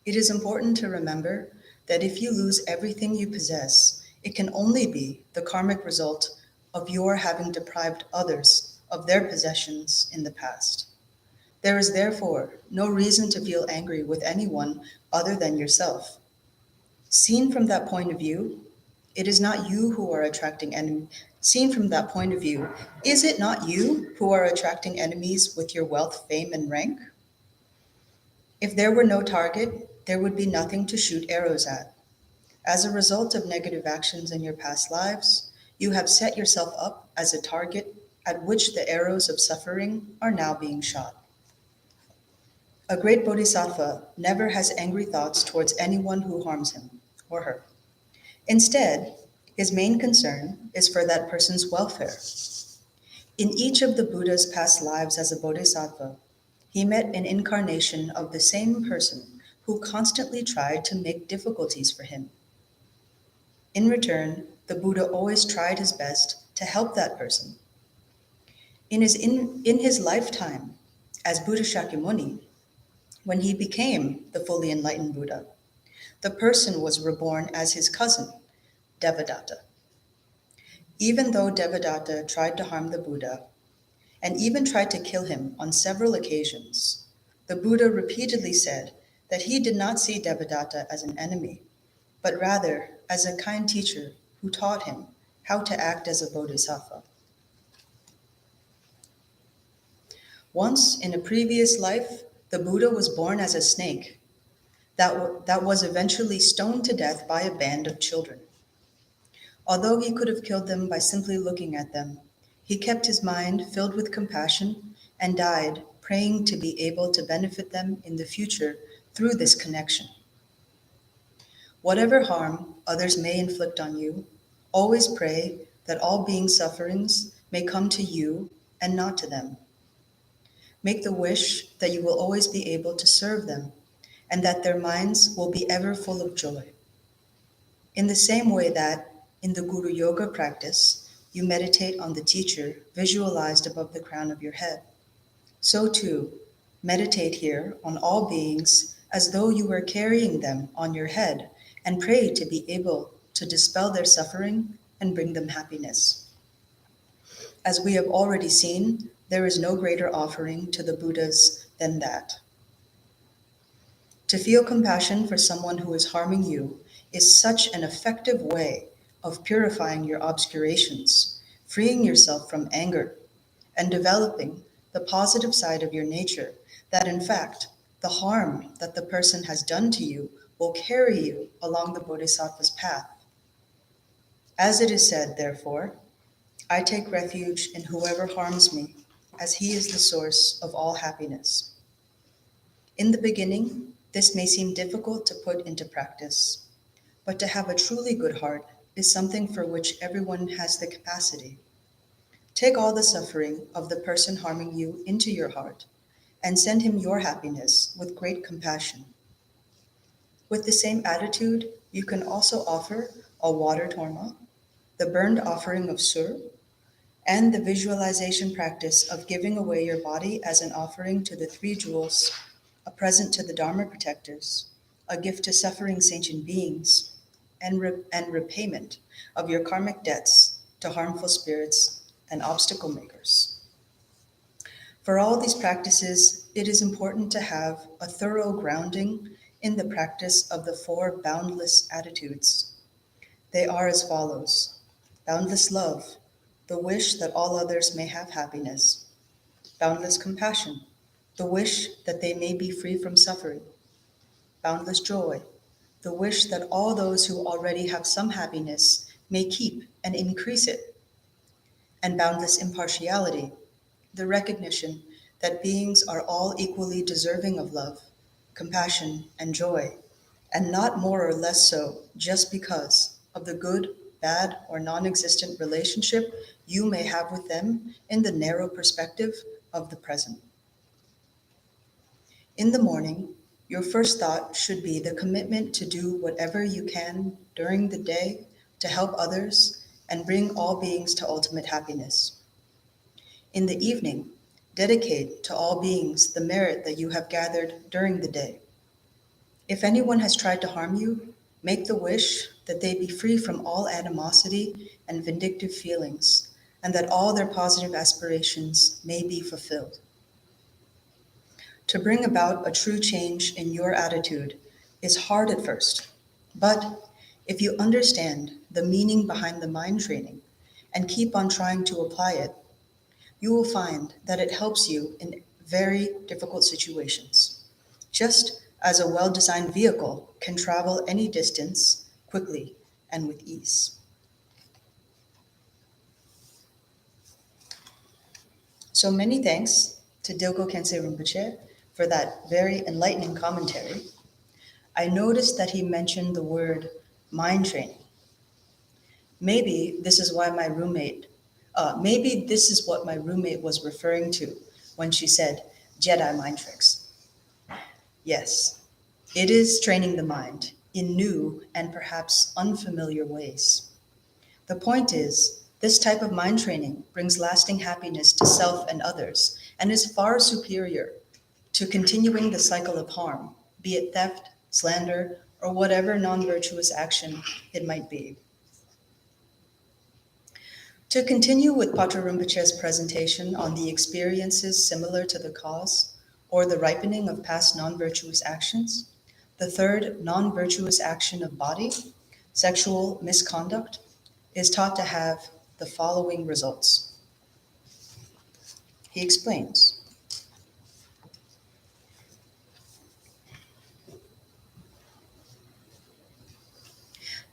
It is important to remember that if you lose everything you possess, it can only be the karmic result of your having deprived others of their possessions in the past. There is therefore no reason to feel angry with anyone other than yourself. Seen from that point of view, it is not you who are attracting enemies. Seen from that point of view, is it not you who are attracting enemies with your wealth, fame, and rank? If there were no target, there would be nothing to shoot arrows at. As a result of negative actions in your past lives, you have set yourself up as a target at which the arrows of suffering are now being shot. A great bodhisattva never has angry thoughts towards anyone who harms him or her. Instead, his main concern is for that person's welfare. In each of the Buddha's past lives as a bodhisattva, he met an incarnation of the same person who constantly tried to make difficulties for him. In return, the Buddha always tried his best to help that person. In his lifetime as Buddha Shakyamuni, when he became the fully enlightened Buddha, the person was reborn as his cousin, Devadatta. Even though Devadatta tried to harm the Buddha, and even tried to kill him on several occasions, the Buddha repeatedly said that he did not see Devadatta as an enemy, but rather as a kind teacher who taught him how to act as a bodhisattva. Once in a previous life, the Buddha was born as a snake that was eventually stoned to death by a band of children. Although he could have killed them by simply looking at them, he kept his mind filled with compassion and died praying to be able to benefit them in the future through this connection. Whatever harm others may inflict on you, always pray that all beings' sufferings may come to you and not to them. Make the wish that you will always be able to serve them and that their minds will be ever full of joy. In the same way that, in the Guru Yoga practice, you meditate on the teacher visualized above the crown of your head, so too, meditate here on all beings as though you were carrying them on your head and pray to be able to dispel their suffering and bring them happiness. As we have already seen, there is no greater offering to the Buddhas than that. To feel compassion for someone who is harming you is such an effective way of purifying your obscurations, freeing yourself from anger, and developing the positive side of your nature that, in fact, the harm that the person has done to you will carry you along the Bodhisattva's path. As it is said, therefore, I take refuge in whoever harms me, as he is the source of all happiness. In the beginning, this may seem difficult to put into practice, but to have a truly good heart is something for which everyone has the capacity. Take all the suffering of the person harming you into your heart and send him your happiness with great compassion. With the same attitude, you can also offer a water torma, the burned offering of sur, and the visualization practice of giving away your body as an offering to the three jewels, a present to the Dharma protectors, a gift to suffering sentient beings, and repayment of your karmic debts to harmful spirits and obstacle makers. For all these practices, it is important to have a thorough grounding in the practice of the four boundless attitudes. They are as follows: boundless love, the wish that all others may have happiness; boundless compassion, the wish that they may be free from suffering; boundless joy, the wish that all those who already have some happiness may keep and increase it; and boundless impartiality, the recognition that beings are all equally deserving of love, compassion, and joy, and not more or less so just because of the good, bad, or non-existent relationship you may have with them in the narrow perspective of the present. In the morning, your first thought should be the commitment to do whatever you can during the day to help others and bring all beings to ultimate happiness. In the evening, dedicate to all beings the merit that you have gathered during the day. If anyone has tried to harm you, make the wish that they be free from all animosity and vindictive feelings, and that all their positive aspirations may be fulfilled. To bring about a true change in your attitude is hard at first, but if you understand the meaning behind the mind training and keep on trying to apply it, you will find that it helps you in very difficult situations, just as a well-designed vehicle can travel any distance quickly and with ease. So many thanks to Dilgo Khyentse Rinpoche for that very enlightening commentary. I noticed that he mentioned the word mind training. Maybe this is what my roommate was referring to when she said Jedi mind tricks. Yes, it is training the mind in new and perhaps unfamiliar ways. The point is, this type of mind training brings lasting happiness to self and others and is far superior to continuing the cycle of harm, be it theft, slander, or whatever non-virtuous action it might be. To continue with Patrul Rinpoche's presentation on the experiences similar to the cause or the ripening of past non-virtuous actions, the third non-virtuous action of body, sexual misconduct, is taught to have the following results. He explains.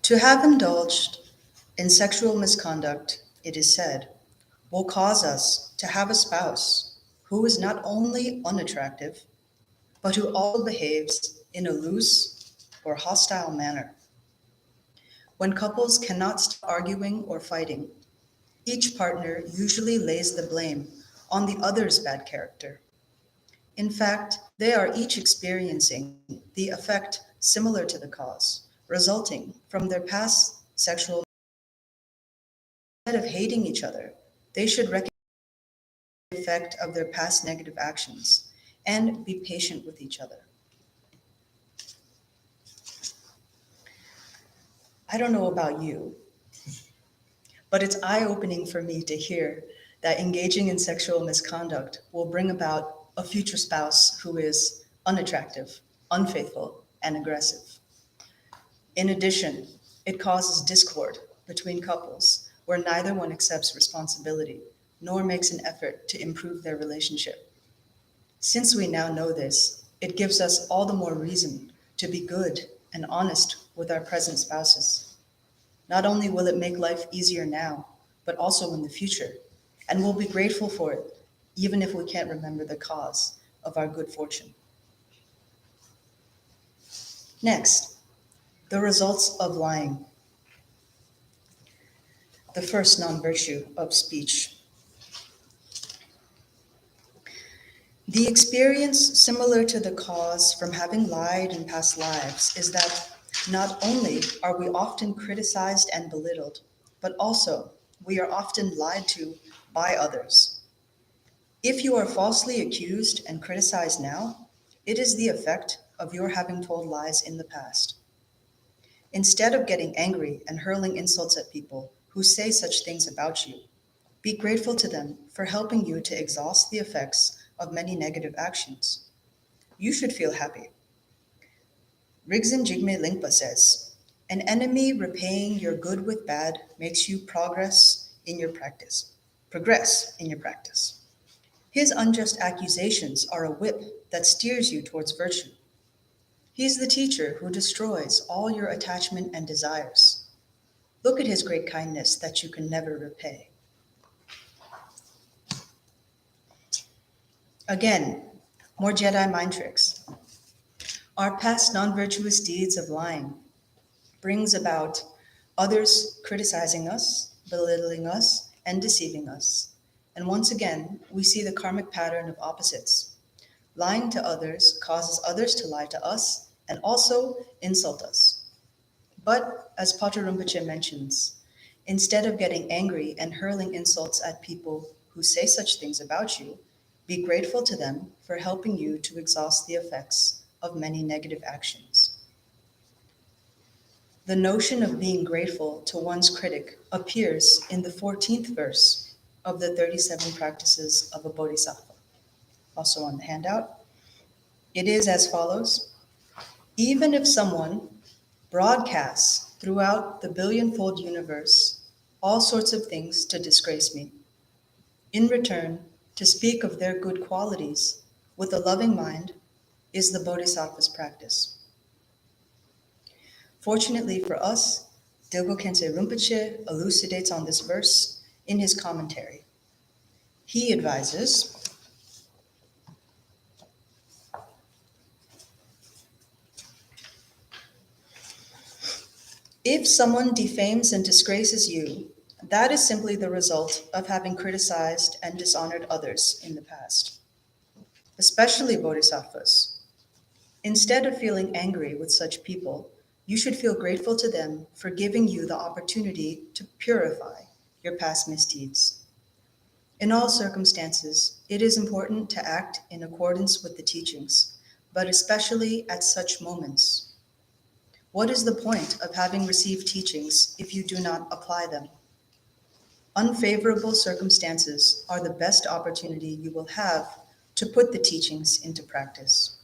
To have indulged in sexual misconduct, it is said, will cause us to have a spouse who is not only unattractive, but who also behaves in a loose or hostile manner. When couples cannot stop arguing or fighting, each partner usually lays the blame on the other's bad character. In fact, they are each experiencing the effect similar to the cause, resulting from their past sexual. Instead of hating each other, they should recognize the effect of their past negative actions and be patient with each other. I don't know about you, but it's eye-opening for me to hear that engaging in sexual misconduct will bring about a future spouse who is unattractive, unfaithful, and aggressive. In addition, it causes discord between couples where neither one accepts responsibility nor makes an effort to improve their relationship. Since we now know this, it gives us all the more reason to be good and honest with our present spouses. Not only will it make life easier now, but also in the future, and we'll be grateful for it, even if we can't remember the cause of our good fortune. Next, the results of lying. The first non-virtue of speech. The experience similar to the cause from having lied in past lives is that not only are we often criticized and belittled, but also we are often lied to by others. If you are falsely accused and criticized now, it is the effect of your having told lies in the past. Instead of getting angry and hurling insults at people who say such things about you, be grateful to them for helping you to exhaust the effects of many negative actions. You should feel happy. Rigzin Jigme Lingpa says, an enemy repaying your good with bad makes you progress in your practice. His unjust accusations are a whip that steers you towards virtue. He's the teacher who destroys all your attachment and desires. Look at his great kindness that you can never repay. Again, more Jedi mind tricks. Our past non-virtuous deeds of lying brings about others criticizing us, belittling us, and deceiving us. And once again, we see the karmic pattern of opposites. Lying to others causes others to lie to us and also insult us. But as Pater Rinpoche mentions, instead of getting angry and hurling insults at people who say such things about you, be grateful to them for helping you to exhaust the effects of many negative actions. The notion of being grateful to one's critic appears in the 14th verse of the 37 Practices of a Bodhisattva, also on the handout. It is as follows: even if someone broadcasts throughout the billionfold universe all sorts of things to disgrace me, in return, to speak of their good qualities with a loving mind is the Bodhisattva's practice. Fortunately for us, Dilgo Khyentse Rinpoche elucidates on this verse in his commentary. He advises, if someone defames and disgraces you, that is simply the result of having criticized and dishonored others in the past, especially bodhisattvas. Instead of feeling angry with such people, you should feel grateful to them for giving you the opportunity to purify your past misdeeds. In all circumstances, it is important to act in accordance with the teachings, but especially at such moments. What is the point of having received teachings if you do not apply them? Unfavorable circumstances are the best opportunity you will have to put the teachings into practice.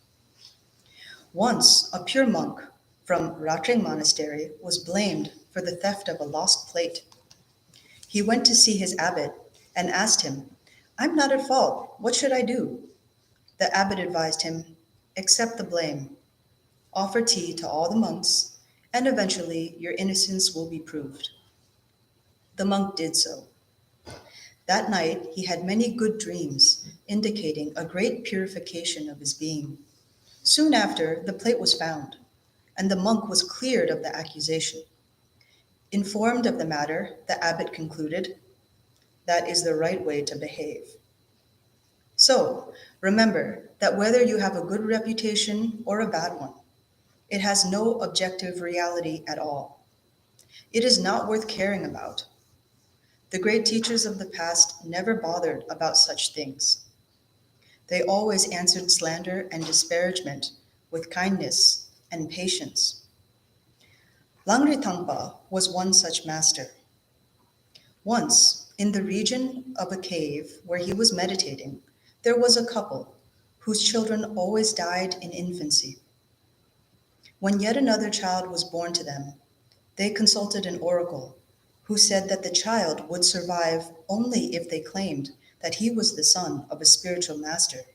Once, a pure monk from Raktrul Monastery was blamed for the theft of a lost plate. He went to see his abbot and asked him, "I'm not at fault. What should I do?" The abbot advised him, "Accept the blame. Offer tea to all the monks, and eventually your innocence will be proved." The monk did so. That night, he had many good dreams, indicating a great purification of his being. Soon after, the plate was found, and the monk was cleared of the accusation. Informed of the matter, the abbot concluded, that is the right way to behave. So, remember that whether you have a good reputation or a bad one, it has no objective reality at all. It is not worth caring about. The great teachers of the past never bothered about such things. They always answered slander and disparagement with kindness and patience. Langri Tangpa was one such master. Once, in the region of a cave where he was meditating, there was a couple whose children always died in infancy. When yet another child was born to them, they consulted an oracle who said that the child would survive only if they claimed that he was the son of a spiritual master.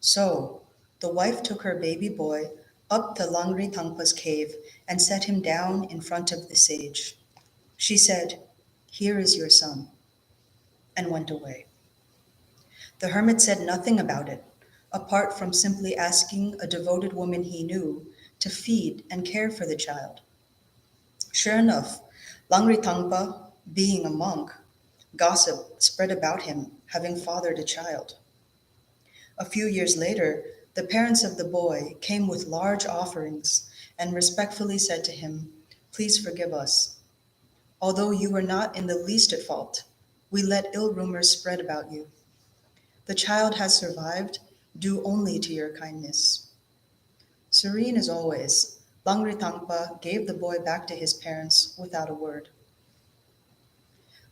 So, the wife took her baby boy up to Langri Tangpa's cave and set him down in front of the sage. She said, "Here is your son," and went away. The hermit said nothing about it, apart from simply asking a devoted woman he knew to feed and care for the child. Sure enough, Langri Tangpa, being a monk, gossip spread about him having fathered a child. A few years later, the parents of the boy came with large offerings and respectfully said to him, "Please forgive us. Although you were not in the least at fault, we let ill rumors spread about you. The child has survived due only to your kindness." Serene as always, Langri Tangpa gave the boy back to his parents without a word.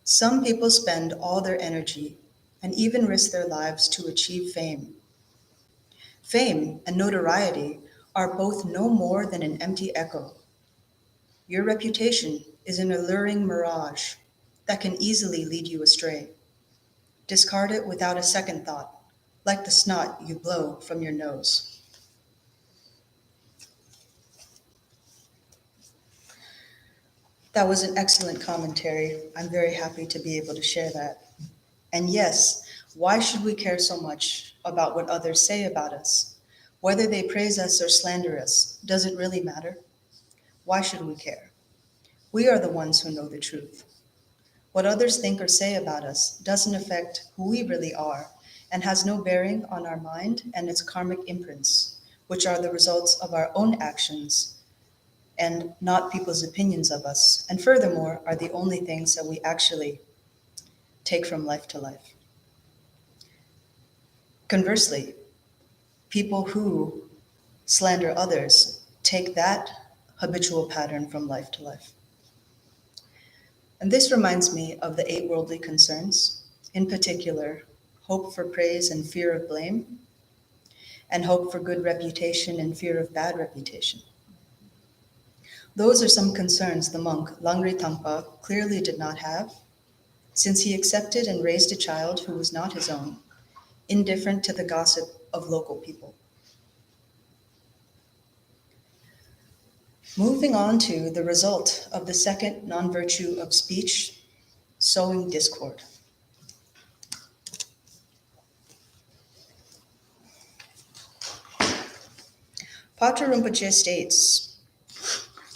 Some people spend all their energy and even risk their lives to achieve fame. Fame and notoriety are both no more than an empty echo. Your reputation is an alluring mirage that can easily lead you astray. Discard it without a second thought, like the snot you blow from your nose. That was an excellent commentary. I'm very happy to be able to share that. And yes, Why should we care so much about what others say about us? Whether they praise us or slander us, does it really matter? Why should we care? We are the ones who know the truth. What others think or say about us doesn't affect who we really are and has no bearing on our mind and its karmic imprints, which are the results of our own actions and not people's opinions of us, and furthermore are the only things that we actually take from life to life. Conversely, people who slander others take that habitual pattern from life to life. And this reminds me of the 8 worldly concerns, in particular, hope for praise and fear of blame, and hope for good reputation and fear of bad reputation. Those are some concerns the monk Langri Tangpa clearly did not have, since he accepted and raised a child who was not his own, indifferent to the gossip of local people. Moving on to the result of the second non-virtue of speech, sowing discord. Patrul Rinpoche states,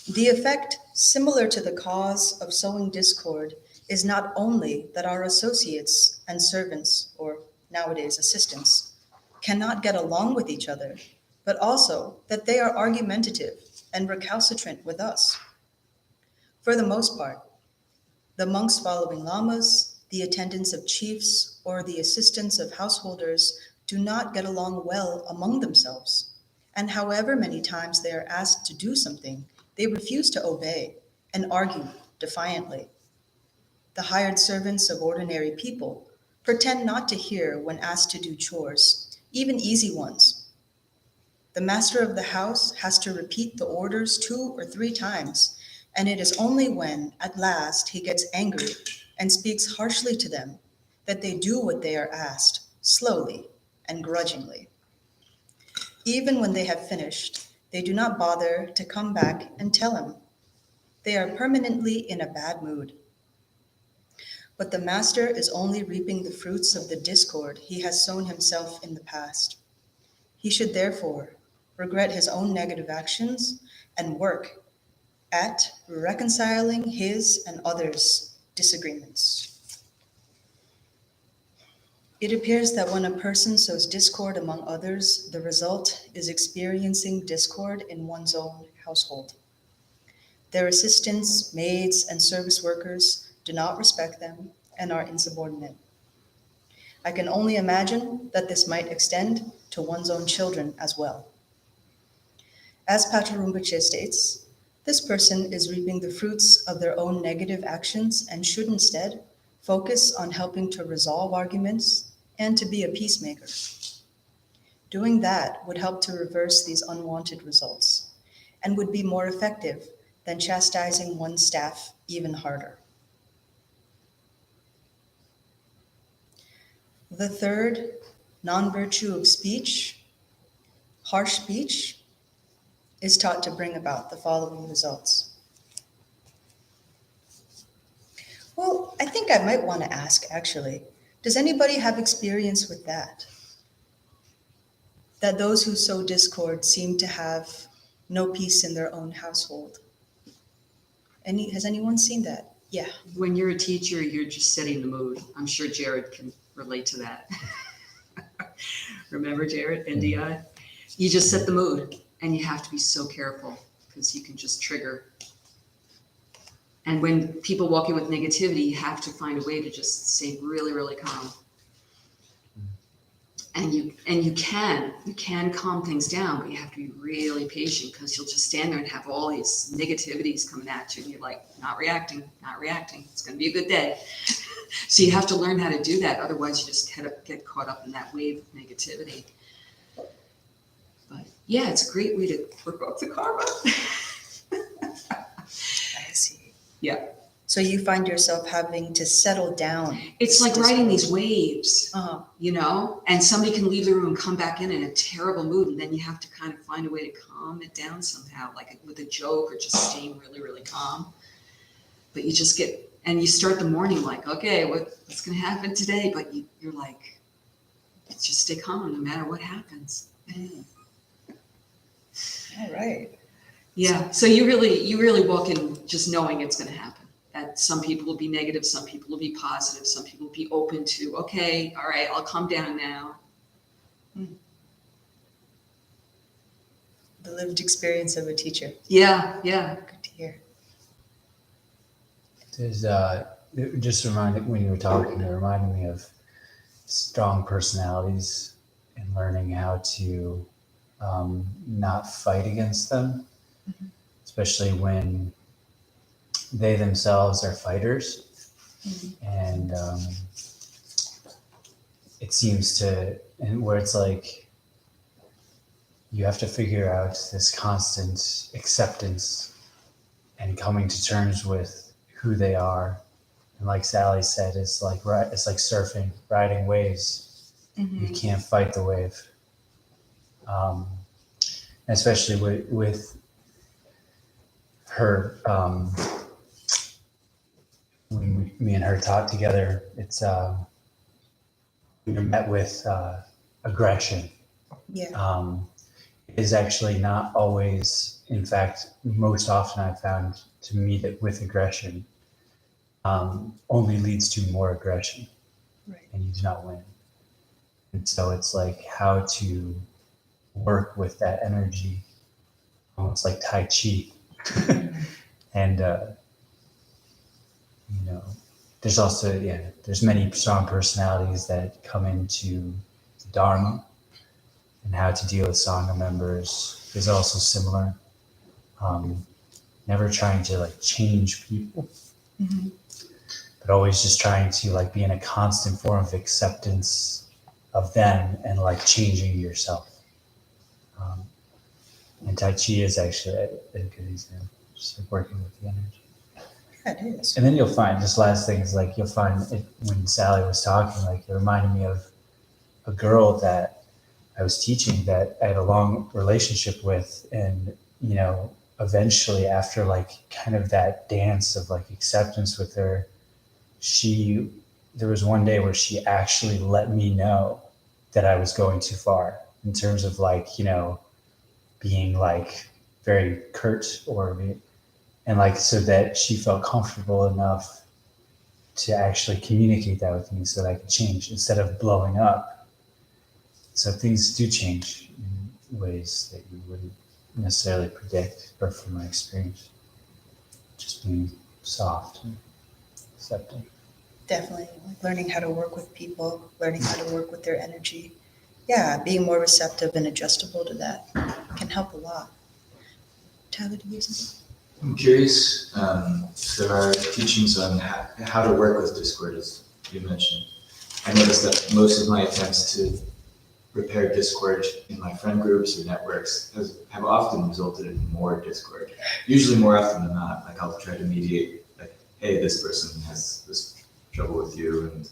the effect similar to the cause of sowing discord is not only that our associates and servants, or nowadays assistants, cannot get along with each other, but also that they are argumentative and recalcitrant with us. For the most part, the monks following lamas, the attendants of chiefs, or the assistants of householders do not get along well among themselves, and however many times they are asked to do something, they refuse to obey and argue defiantly. The hired servants of ordinary people pretend not to hear when asked to do chores, even easy ones. The master of the house has to repeat the orders 2 or 3 times, and it is only when, at last, he gets angry and speaks harshly to them that they do what they are asked, slowly and grudgingly. Even when they have finished, they do not bother to come back and tell him. They are permanently in a bad mood. But the master is only reaping the fruits of the discord he has sown himself in the past. He should therefore regret his own negative actions and work at reconciling his and others' disagreements. It appears that when a person sows discord among others, the result is experiencing discord in one's own household. Their assistants, maids, and service workers do not respect them and are insubordinate. I can only imagine that this might extend to one's own children as well. As Patrul Rinpoche states, this person is reaping the fruits of their own negative actions and should instead focus on helping to resolve arguments and to be a peacemaker. Doing that would help to reverse these unwanted results and would be more effective than chastising one's staff even harder. The third non-virtue of speech, harsh speech, is taught to bring about the following results. Well, I think I might want to ask, actually, does anybody have experience with that? That those who sow discord seem to have no peace in their own household. Has anyone seen that? Yeah. When you're a teacher, you're just setting the mood. I'm sure Jared can relate to that. Remember Jared, NDI? You just set the mood, and you have to be so careful because you can just trigger. And when people walk in with negativity, you have to find a way to just stay really, really calm. And you can calm things down, but you have to be really patient because you'll just stand there and have all these negativities coming at you, and you're like, not reacting. It's going to be a good day. So you have to learn how to do that. Otherwise, you just get caught up in that wave of negativity. But yeah, it's a great way to work off the karma. I see. Yeah. So you find yourself having to settle down. It's like riding these waves, Uh-huh. you know, and somebody can leave the room and come back in a terrible mood. And then you have to kind of find a way to calm it down somehow, like with a joke or just staying really, really calm. But you just you start the morning like, okay, what's going to happen today? But you're like, just stay calm no matter what happens. All right. Yeah. So you really walk in just knowing it's going to happen. That some people will be negative, some people will be positive, some people will be open to, okay, all right, I'll calm down now. The lived experience of a teacher. Yeah, yeah. Good to hear. There's it just reminded when you were talking, it reminded me of strong personalities and learning how to not fight against them, especially when they themselves are fighters. And it seems to, and where it's like, you have to figure out this constant acceptance and coming to terms with who they are. And like Sally said, it's like surfing, riding waves. You can't fight the wave. Especially with her, when me and her talk together, it's we met with aggression. Yeah. Is actually not always, in fact, most often I've found to meet it with aggression only leads to more aggression. Right. And you do not win. And so it's like how to work with that energy, almost like Tai Chi. And, there's also, there's many strong personalities that come into the Dharma. And how to deal with Sangha members is also similar. Never trying to like change people, but always just trying to like be in a constant form of acceptance of them and like changing yourself. And Tai Chi is actually a good example, just like working with the energy. Yeah, it is. And then you'll find, just last thing is like, you'll find it, when Sally was talking, like it reminded me of a girl that I was teaching that I had a long relationship with, and eventually after like kind of that dance of like acceptance with her, there was one day where she actually let me know that I was going too far in terms of like, being like very curt and like, so that she felt comfortable enough to actually communicate that with me so that I could change instead of blowing up. So things do change in ways that you wouldn't necessarily predict, but from my experience, just being soft and accepting. Definitely. Like learning how to work with people, learning how to work with their energy. Yeah, being more receptive and adjustable to that can help a lot. Tyler, do you have something? I'm curious if there are teachings on how to work with discord, as you mentioned. I noticed that most of my attempts to repair discord in my friend groups or networks have often resulted in more discord. Usually more often than not. Like I'll try to mediate, like, hey, this person has this trouble with you, and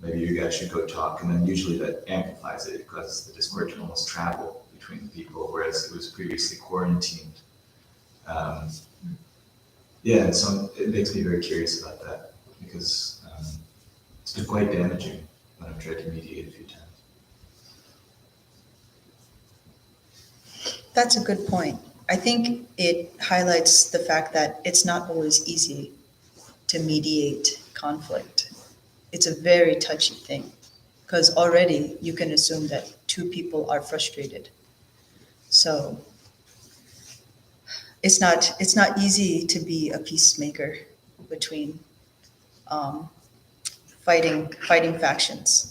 maybe you guys should go talk. And then usually that amplifies it. It causes the discord to almost travel between the people, whereas it was previously quarantined. And so it makes me very curious about that, because it's been quite damaging when I've tried to mediate a few times. That's a good point. I think it highlights the fact that it's not always easy to mediate conflict. It's a very touchy thing, because already you can assume that two people are frustrated. So it's not easy to be a peacemaker between fighting factions.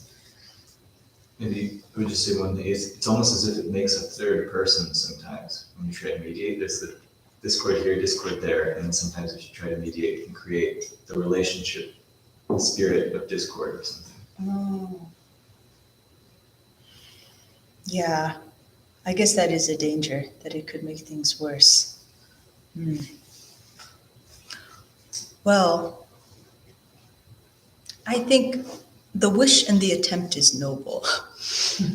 Maybe I would just say one thing, it's almost as if it makes a third person sometimes when you try to mediate. There's the discord here, discord there, and then sometimes if you try to mediate, you can create the relationship, the spirit of discord or something. Oh. Yeah, I guess that is a danger, that it could make things worse. Well, I think the wish and the attempt is noble,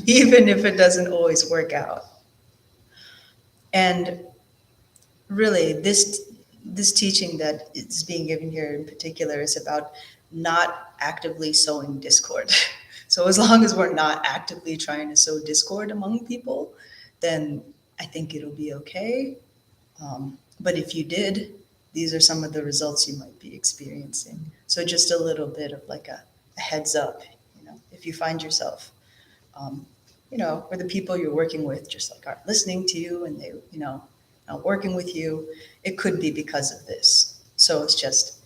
even if it doesn't always work out. And really, this teaching that is being given here in particular is about not actively sowing discord. So as long as we're not actively trying to sow discord among people, then I think it'll be okay. But if you did, these are some of the results you might be experiencing. So just a little bit of like a heads up, if you find yourself, or the people you're working with just like aren't listening to you and they, not working with you, it could be because of this. So it's just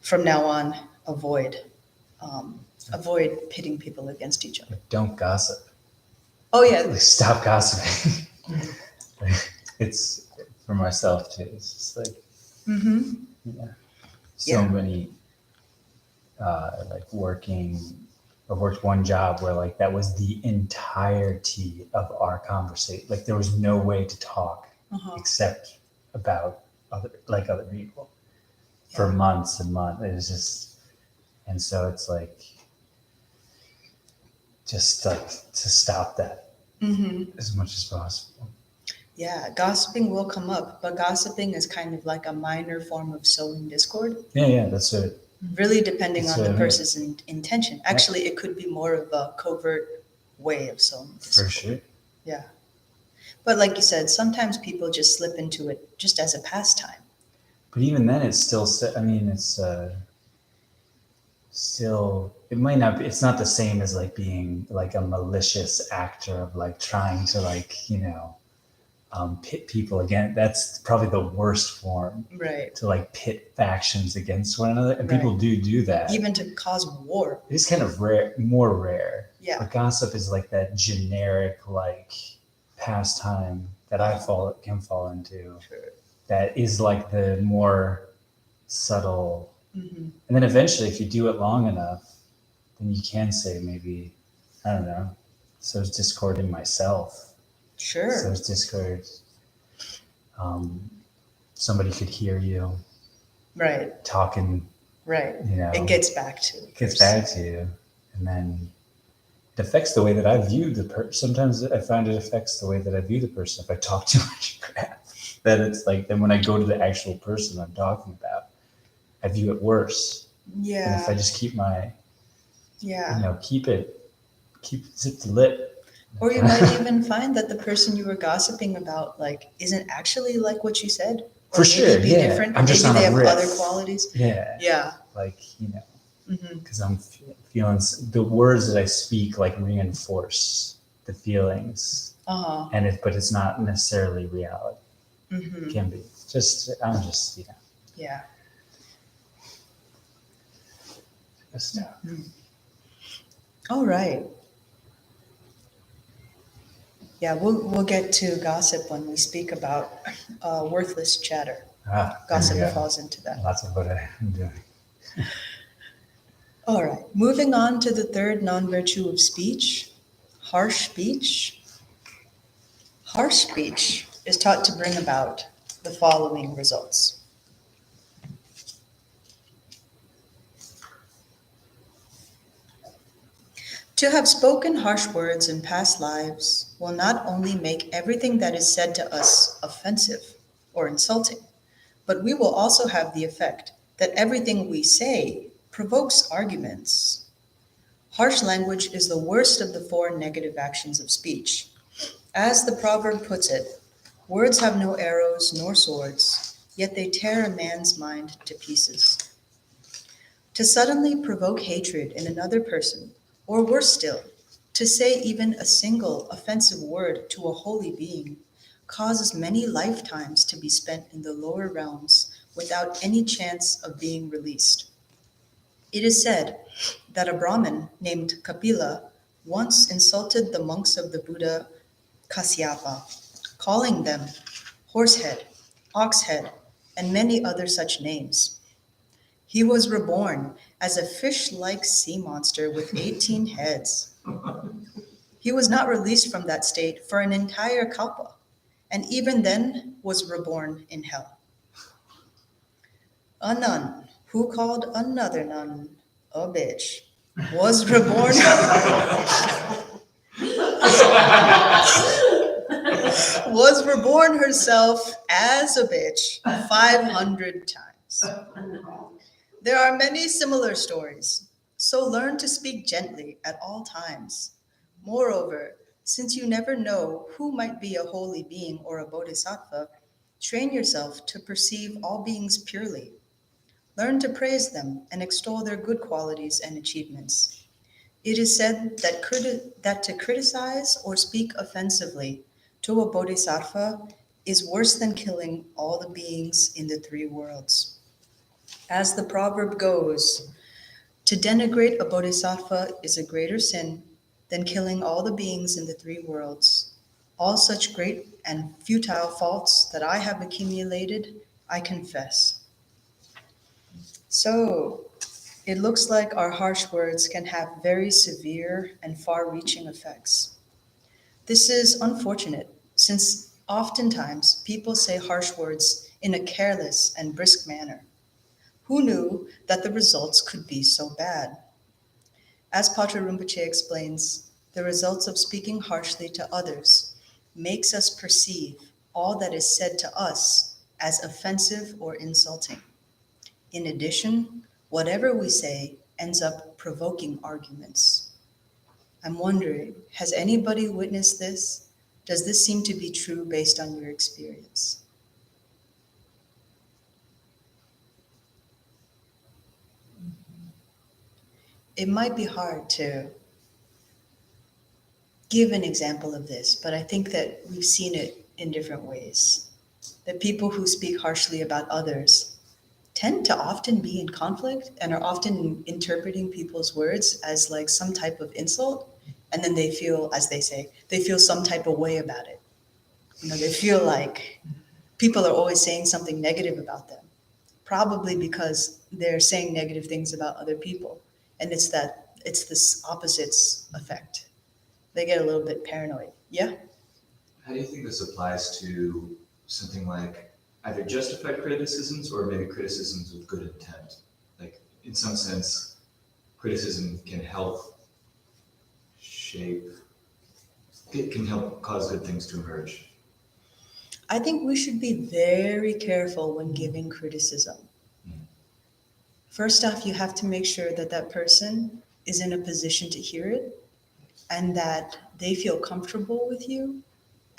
from now on, avoid pitting people against each other. Don't gossip. Oh yeah. Like, stop gossiping. It's for myself too. It's just like, many, I worked one job where like that was the entirety of our conversation. Like there was no way to talk except about other people for months and months. It was just, and so it's like, just like to stop that as much as possible. Yeah, gossiping will come up, but gossiping is kind of like a minor form of sowing discord. Yeah, that's it. Really depending That's on the what I mean. person's intention. Actually, it could be more of a covert way of sowing discord. For sure. Yeah. But like you said, sometimes people just slip into it just as a pastime. But even then, it's still, it's still, it might not be, it's not the same as like being like a malicious actor of like trying to like, pit people again. That's probably the worst form. Right. To like pit factions against one another. And Right. people do that. Even to cause war. It's kind of rare, more rare. Yeah. But gossip is like that generic like pastime that I can fall into. Sure. That is like the more subtle. Mm-hmm. And then eventually, if you do it long enough, then you can say maybe, I don't know, so is discord in myself. Sure. So is discord. Somebody could hear you. Right. Talking. Right. It gets back to you. It gets back to you. And then it affects the way that I view the person. Sometimes I find it affects the way that I view the person if I talk too much crap. That it's like, then when I go to the actual person I'm talking about, I view it worse. Yeah. And if I just keep my, yeah. keep zip the lip. Or you might even find that the person you were gossiping about, like, isn't actually like what you said. Or For sure, be yeah. different. I'm just maybe on they a have riff. other qualities. Yeah. Yeah. Like, Mm-hmm. because I'm feeling the words that I speak like reinforce the feelings, but it's not necessarily reality. Mm-hmm. It can be I'm just Yeah. just All right. Yeah, we'll get to gossip when we speak about worthless chatter. Gossip there we go. falls into that. Lots of what I'm doing. All right, moving on to the third non-virtue of speech, harsh speech. Harsh speech is taught to bring about the following results. To have spoken harsh words in past lives will not only make everything that is said to us offensive or insulting, but we will also have the effect that everything we say provokes arguments. Harsh language is the worst of the four negative actions of speech. As the proverb puts it, words have no arrows nor swords, yet they tear a man's mind to pieces. To suddenly provoke hatred in another person, or worse still, to say even a single offensive word to a holy being, causes many lifetimes to be spent in the lower realms without any chance of being released. It is said that a Brahmin named Kapila once insulted the monks of the Buddha Kasyapa, calling them horsehead, oxhead, and many other such names. He was reborn as a fish-like sea monster with 18 heads. He was not released from that state for an entire kalpa, and even then was reborn in hell. A nun who called another nun a bitch was reborn was reborn herself as a bitch 500 times. There are many similar stories So learn to speak gently at all times. Moreover, since you never know who might be a holy being or a bodhisattva, train yourself to perceive all beings purely. Learn to praise them and extol their good qualities and achievements. It is said that to criticize or speak offensively to a bodhisattva is worse than killing all the beings in the three worlds. As the proverb goes, to denigrate a bodhisattva is a greater sin than killing all the beings in the three worlds. All such great and futile faults that I have accumulated, I confess. So, it looks like our harsh words can have very severe and far-reaching effects. This is unfortunate, since oftentimes people say harsh words in a careless and brisk manner. Who knew that the results could be so bad? As Patrul Rinpoche explains, the results of speaking harshly to others makes us perceive all that is said to us as offensive or insulting. In addition, whatever we say ends up provoking arguments. I'm wondering, has anybody witnessed this? Does this seem to be true based on your experience? It might be hard to give an example of this, but I think that we've seen it in different ways. That people who speak harshly about others tend to often be in conflict and are often interpreting people's words as like some type of insult. And then they feel, as they say, they feel some type of way about it. They feel like people are always saying something negative about them, probably because they're saying negative things about other people. And it's this opposites effect. They get a little bit paranoid. Yeah? How do you think this applies to something like either justified criticisms or maybe criticisms with good intent? Like, in some sense, criticism can help shape, it can help cause good things to emerge. I think we should be very careful when giving criticism. First off, you have to make sure that that person is in a position to hear it and that they feel comfortable with you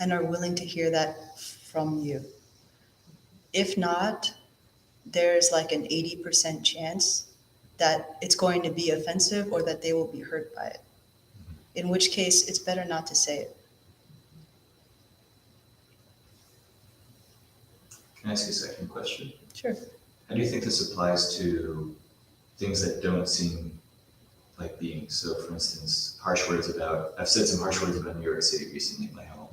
and are willing to hear that from you. If not, there's like an 80% chance that it's going to be offensive or that they will be hurt by it. In which case, it's better not to say it. Can I ask you a second question? Sure. How do you think this applies to things that don't seem like beings? So, for instance, I've said some harsh words about New York City recently in my home.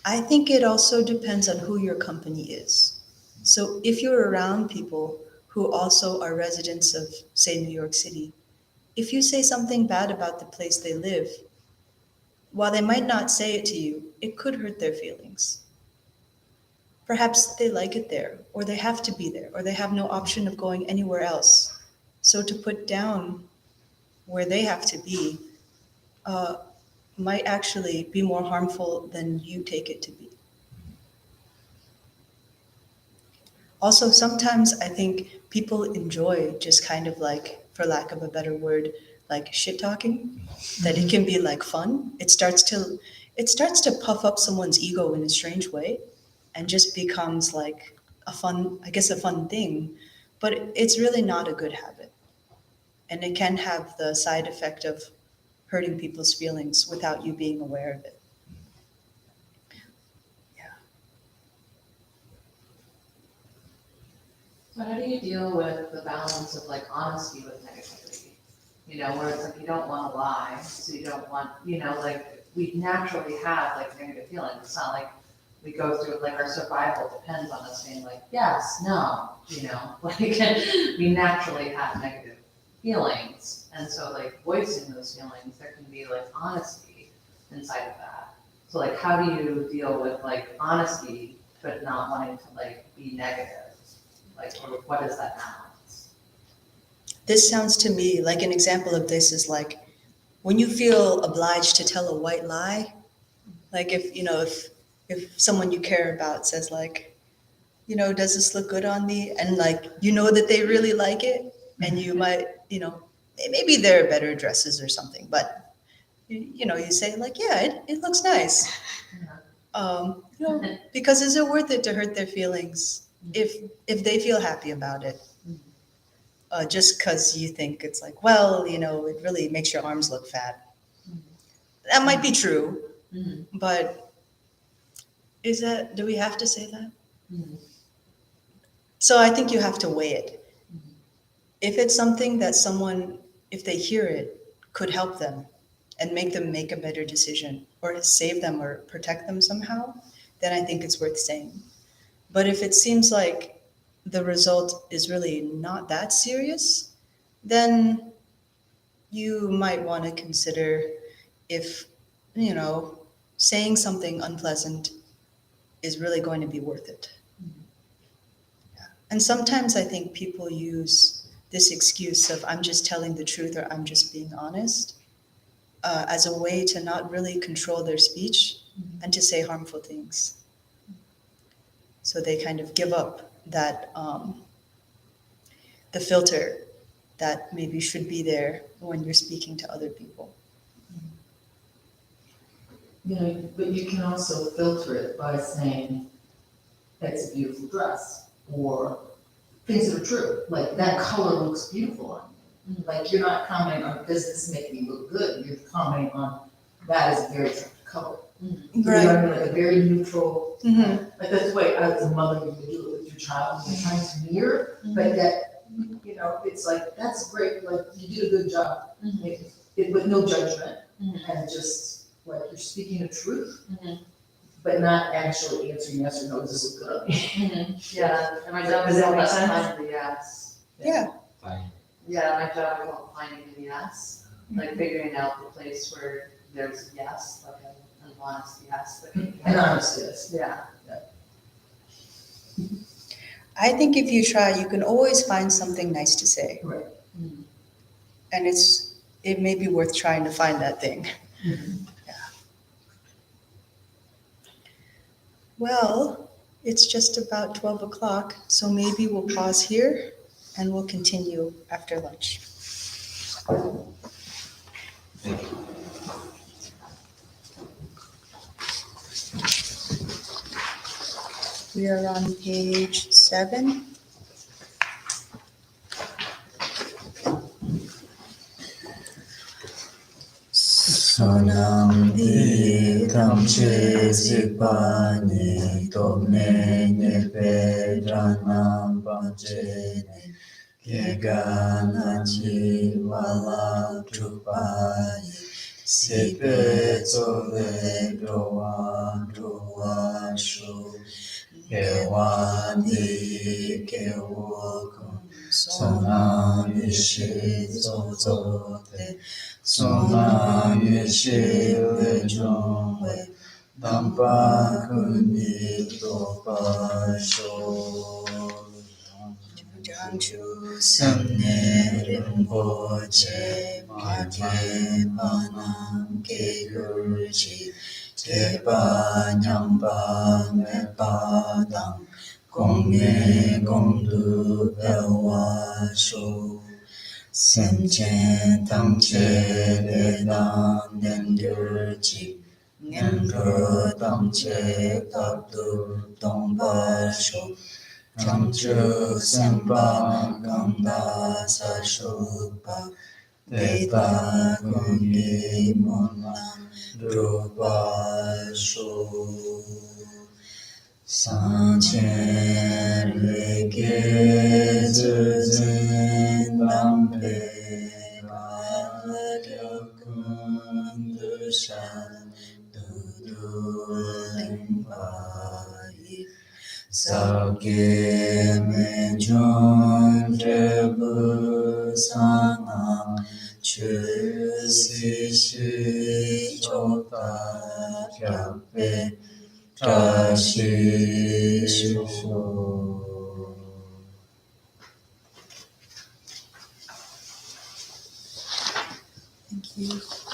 I think it also depends on who your company is. So if you're around people who also are residents of, say, New York City, if you say something bad about the place they live, while they might not say it to you, it could hurt their feelings. Perhaps they like it there, or they have to be there, or they have no option of going anywhere else. So to put down where they have to be might actually be more harmful than you take it to be. Also, sometimes I think people enjoy just kind of like, for lack of a better word, like shit talking, that it can be like fun. It starts to puff up someone's ego in a strange way and just becomes like a fun thing, but it's really not a good habit. And it can have the side effect of hurting people's feelings without you being aware of it. Yeah. So how do you deal with the balance of like honesty with negativity? Where it's like you don't want to lie, so you don't want, like we naturally have like negative feelings. It's not like we go through like our survival depends on us saying like yes, no, like we naturally have negative feelings. And so like voicing those feelings, there can be like honesty inside of that. So like how do you deal with like honesty but not wanting to like be negative? Like, or what is that balance? This sounds to me like an example of this is like when you feel obliged to tell a white lie, like if someone you care about says like, does this look good on me? And like, that they really like it and you might, maybe they're better dresses or something, but you say like, yeah, it looks nice. Because is it worth it to hurt their feelings if they feel happy about it? Just because you think it's like, well, it really makes your arms look fat. That might be true, but do we have to say that? So I think you have to weigh it. If it's something that someone, if they hear it, could help them and make them make a better decision or save them or protect them somehow, then I think it's worth saying. But if it seems like the result is really not that serious, then you might want to consider if, saying something unpleasant is really going to be worth it. Yeah. And sometimes I think people use this excuse of I'm just telling the truth or I'm just being honest as a way to not really control their speech and to say harmful things. So they kind of give up that the filter that maybe should be there when you're speaking to other people. But you can also filter it by saying, that's a beautiful dress, or things that are true, like that color looks beautiful on you. Like you're not commenting on, does this make me look good? You're commenting on, that is a very attractive color. Right. Like a very neutral, like that's the way as a mother you do it with your child, you're trying to mirror, but that, it's like, that's great, like you did a good job, with no judgment, and just like you're speaking the truth, but not actually answering yes or no, does this look good on me? Yeah, and my job Does is that all make about sense? finding the yes. Yeah. Fine. Yeah, my job is all finding the yes, like figuring out the place where there's a yes, like an honest yes. And honest, yes. Yeah. I think if you try, you can always find something nice to say. Right. And it may be worth trying to find that thing. Yeah. Well, it's just about 12 o'clock, so maybe we'll pause here and we'll continue after lunch. Thank you. We are on page 7. Sonam di tamche zipani tomne ne pedranam panjene kegana chi vala trupai sipe tsole doa doa shu Gewandi gewokun sonam yishi zozote sonam yishi lejongwe dampa kuni topa sho Janchu samne rinpoche pake panam ke gurji Teba nyamba me padang Gongye gongdu ewa sho Semchen tamche le dan nengyurji Ngendro tamche kapdu tongpa sho Tamchu sempa ganda sa shukpa Teta kungi monam Drupa shu Sanchen reke zuzin dampe Radya kundushan dudu limpai Sabge me jun trebu sanam Chu si shi chota kyape trashi shu years.